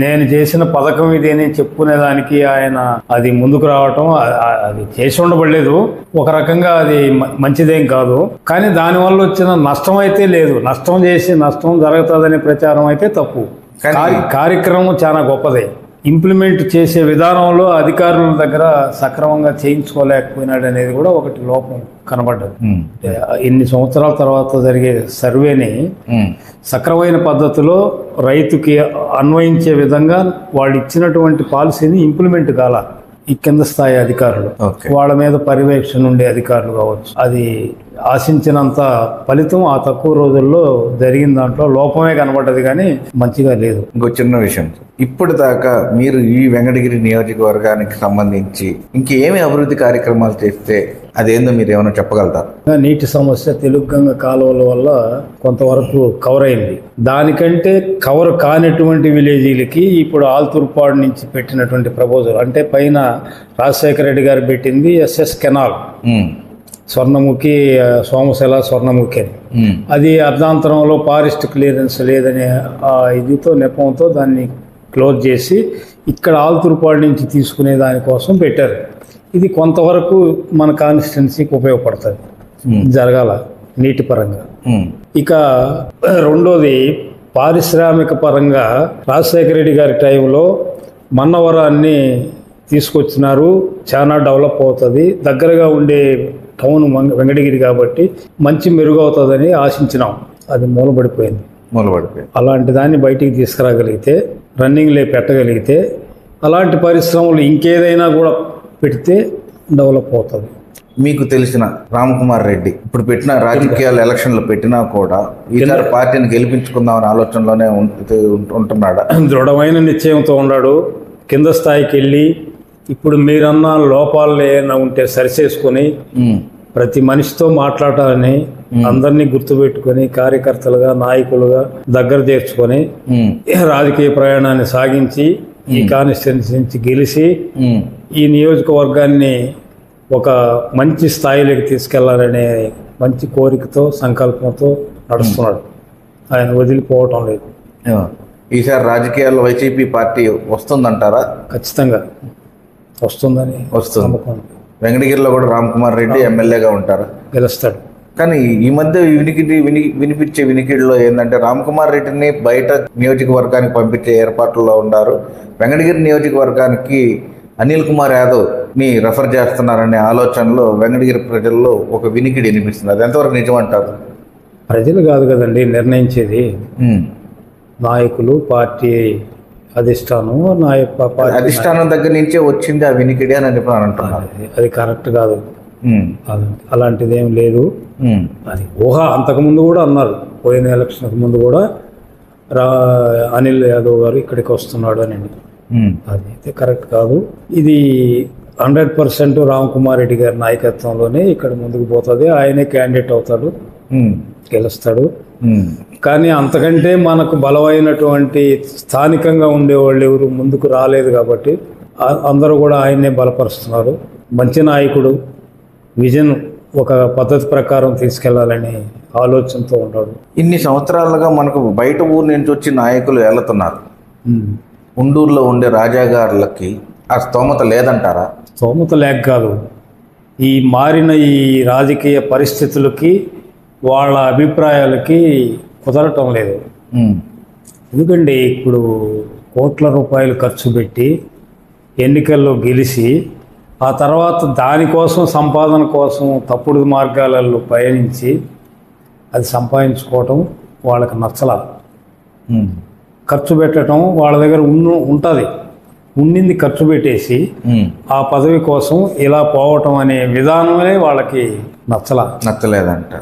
నేను చేసిన పథకం ఇది అని చెప్పుకునేదానికి ఆయన అది ముందుకు రావటం అది చేసి ఉండబడలేదు. ఒక రకంగా అది మంచిదేం కాదు. కానీ దానివల్ల వచ్చిన నష్టం అయితే లేదు. నష్టం చేసి నష్టం జరుగుతుందనే ప్రచారం అయితే తప్పు. కార్యక్రమం చాలా గొప్పదే. ఇంప్లిమెంట్ చేసే విధానంలో అధికారుల దగ్గర సక్రమంగా చేయించుకోలేకపోయినాడు అనేది కూడా ఒకటి లోపం కనబడ్డది. ఇన్ని సంవత్సరాల తర్వాత జరిగే సర్వేని సక్రమైన పద్ధతిలో రైతుకి అన్వయించే విధంగా వాళ్ళు ఇచ్చినటువంటి పాలసీని ఇంప్లిమెంట్ కాల ఈ కింద స్థాయి అధికారులు, వాళ్ళ మీద పర్యవేక్షణ ఉండే అధికారులు కావచ్చు. అది ఆశించినంత ఫలితం ఆ తక్కువ రోజుల్లో జరిగిన దాంట్లో లోపమే కనబడ్డది కానీ మంచిగా లేదు. ఇంకో చిన్న విషయం, ఇప్పటిదాకా మీరు ఈ వెంకటగిరి నియోజకవర్గానికి సంబంధించి ఇంకేమి అభివృద్ధి కార్యక్రమాలు చేస్తే అదేందో మీరు ఏమైనా చెప్పగలుగుతారు? నీటి సమస్య తెలుగుగంగ కాలువల వల్ల కొంతవరకు కవర్ అయింది. దానికంటే కవర్ కానిటువంటి విలేజీలకి ఇప్పుడు ఆల్తూర్పాడు నుంచి పెట్టినటువంటి ప్రపోజల్, అంటే పైన రాజశేఖర రెడ్డి గారు పెట్టింది ఎస్ఎస్ కెనాల్, స్వర్ణముఖి సోమశిల స్వర్ణముఖి అని. అది అర్ధాంతరంలో ఫారెస్ట్ క్లియరెన్స్ లేదనే ఇదితో నెపంతో దాన్ని క్లోజ్ చేసి ఇక్కడ ఆల్తూర్పాడు నుంచి తీసుకునే దానికోసం పెట్టారు. ఇది కొంతవరకు మన కాన్స్టిట్యున్సీకి ఉపయోగపడుతుంది, జరగాల నీటి పరంగా. ఇక రెండోది పారిశ్రామిక పరంగా రాజశేఖర రెడ్డి గారి టైంలో మన్నవరాన్ని తీసుకొచ్చినారు. చాలా డెవలప్ అవుతుంది, దగ్గరగా ఉండే టౌన్ వెంకటగిరి కాబట్టి మంచి మెరుగవుతుందని ఆశించినాం. అది మూలబడిపోయింది. అలాంటి దాన్ని బయటికి తీసుకురాగలిగితే, రన్నింగ్లో పెట్టగలిగితే, అలాంటి పరిశ్రమలు ఇంకేదైనా కూడా పెడితే డెవలప్ అవుతుంది. మీకు తెలిసిన రామకుమార్ రెడ్డి ఇప్పుడు పెట్టిన రాజకీయాలు ఎలక్షన్లు పెట్టినా కూడా ఈసారి పార్టీని గెలిపించుకుందామని ఆలోచనలోనే ఉంటున్నాడా? దృఢమైన నిశ్చయంతో ఉన్నాడు. కింద స్థాయికి వెళ్ళి ఇప్పుడు మీరన్న లోపాలు ఏమైనా ఉంటే సరిచేసుకొని ప్రతి మనిషితో మాట్లాడాలని అందరినీ గుర్తుపెట్టుకొని కార్యకర్తలుగా నాయకులుగా దగ్గర చేర్చుకొని రాజకీయ ప్రయాణాన్ని సాగించి ఈ కాన్స్టిట్యున్సీ నుంచి గెలిచి ఈ నియోజకవర్గాన్ని ఒక మంచి స్థాయిలోకి తీసుకెళ్లాలనే మంచి కోరికతో సంకల్పంతో నడుస్తున్నాడు. ఆయన వదిలిపోవటం లేదు. ఈసారి రాజకీయాల్లో వైసీపీ పార్టీ వస్తుందంటారా? ఖచ్చితంగా వస్తుంది. వెంకటగిరిలో కూడా రామ్కుమార్ రెడ్డి ఎమ్మెల్యేగా ఉంటారు, గెలుస్తాడు. కానీ ఈ మధ్య వినిపించే వినికిడిలో ఏంటంటే రామ్కుమార్ రెడ్డిని బయట నియోజకవర్గానికి పంపించే ఏర్పాట్లలో ఉన్నారు, వెంకటగిరి నియోజకవర్గానికి అనిల్ కుమార్ యాదవ్ని రెఫర్ చేస్తున్నారనే ఆలోచనలో వెంకటగిరి ప్రజల్లో ఒక వినికిడి వినిపిస్తుంది. అది ఎంతవరకు నిజమంటారు? ప్రజలు కాదు కదండి నిర్ణయించేది, నాయకులు, పార్టీ అధిష్టానం. అధిష్టానం దగ్గర నుంచే వచ్చింది ఆ వినికిడి అని అంటున్నారు. అది కరెక్ట్ కాదు, అలాంటిది ఏం లేదు. అది ఊహ. అంతకుముందు కూడా అన్నారు, పోయిన ఎలక్షన్కి ముందు కూడా అనిల్ యాదవ్ గారు ఇక్కడికి వస్తున్నాడు అని. అది అయితే కరెక్ట్ కాదు. ఇది 100% రామ్కుమార్ రెడ్డి గారి నాయకత్వంలోనే ఇక్కడ ముందుకు పోతుంది. ఆయనే క్యాండిడేట్ అవుతాడు, గెలుస్తాడు. కానీ అంతకంటే మనకు బలమైనటువంటి స్థానికంగా ఉండేవాళ్ళు ఎవరు ముందుకు రాలేదు కాబట్టి అందరూ కూడా ఆయన్నే బలపరుస్తున్నారు. మంచి నాయకుడు, విజన్ ఒక పద్ధతి ప్రకారం తీసుకెళ్లాలని ఆలోచనతో ఉన్నాడు. ఇన్ని సంవత్సరాలుగా మనకు బయట ఊరు నుంచి వచ్చి నాయకులు వెళ్తున్నారు. ఉండూరులో ఉండే రాజాగారులకి ఆ స్తోమత లేదంటారా? స్తోమత లేక కాదు, ఈ మారిన ఈ రాజకీయ పరిస్థితులకి వాళ్ళ అభిప్రాయాలకి కుదరటం లేదు. ఎందుకంటే ఇప్పుడు కోట్ల రూపాయలు ఖర్చు పెట్టి ఎన్నికల్లో గెలిచి ఆ తర్వాత దానికోసం సంపాదన కోసం తప్పుడు మార్గాలలో పయనించి అది సంపాదించుకోవటం వాళ్ళకి నచ్చలా. ఖర్చు పెట్టడం వాళ్ళ దగ్గర ఉంటుంది, ఉండింది ఖర్చు పెట్టేసి ఆ పదవి కోసం ఇలా పోవటం అనే విధానమే వాళ్ళకి నచ్చలేదంట.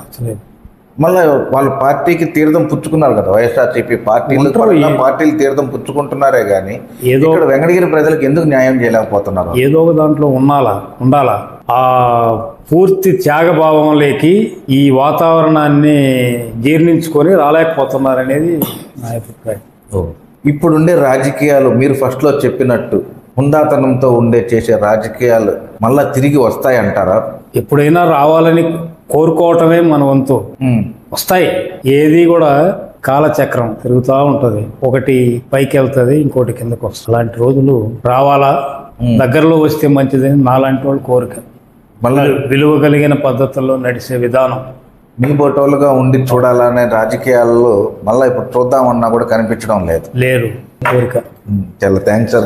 మళ్ళీ వాళ్ళ పార్టీకి తీర్థం పుచ్చుకున్నారు కదా, వైఎస్ఆర్సీపీ పార్టీలు తీర్థం పుచ్చుకుంటున్నారే కానీ ఏదో వెంకటగిరి ప్రజలకు ఎందుకు న్యాయం చేయలేకపోతున్నారు? ఏదో ఒక దాంట్లో ఉండాలా. ఆ పూర్తి త్యాగభావంలోకి ఈ వాతావరణాన్ని జీర్ణించుకొని రాలేకపోతున్నారనేది నా అభిప్రాయం. ఇప్పుడుండే రాజకీయాలు మీరు ఫస్ట్లో చెప్పినట్టు హుందాతనంతో చేసే రాజకీయాలు మళ్ళా తిరిగి వస్తాయంటారా? ఎప్పుడైనా రావాలని కోరుకోవటమే మన వంతు. వస్తాయి. ఏది కూడా కాలచక్రం తిరుగుతూ ఉంటుంది, ఒకటి పైకి వెళ్తుంది, ఇంకోటి కిందకు వస్తుంది. అలాంటి రోజులు రావాలా, దగ్గరలో వస్తే మంచిదని నాలాంటి వాళ్ళు కోరిక. మళ్ళీ విలువ కలిగిన పద్ధతుల్లో నడిచే విధానం. మీ బోటోలుగా ఉండి చూడాలనే రాజకీయాల్లో మళ్ళీ ఇప్పుడు చూద్దామన్నా కూడా కనిపించడం లేదు. కోరిక. చాలా థ్యాంక్స్ సార్.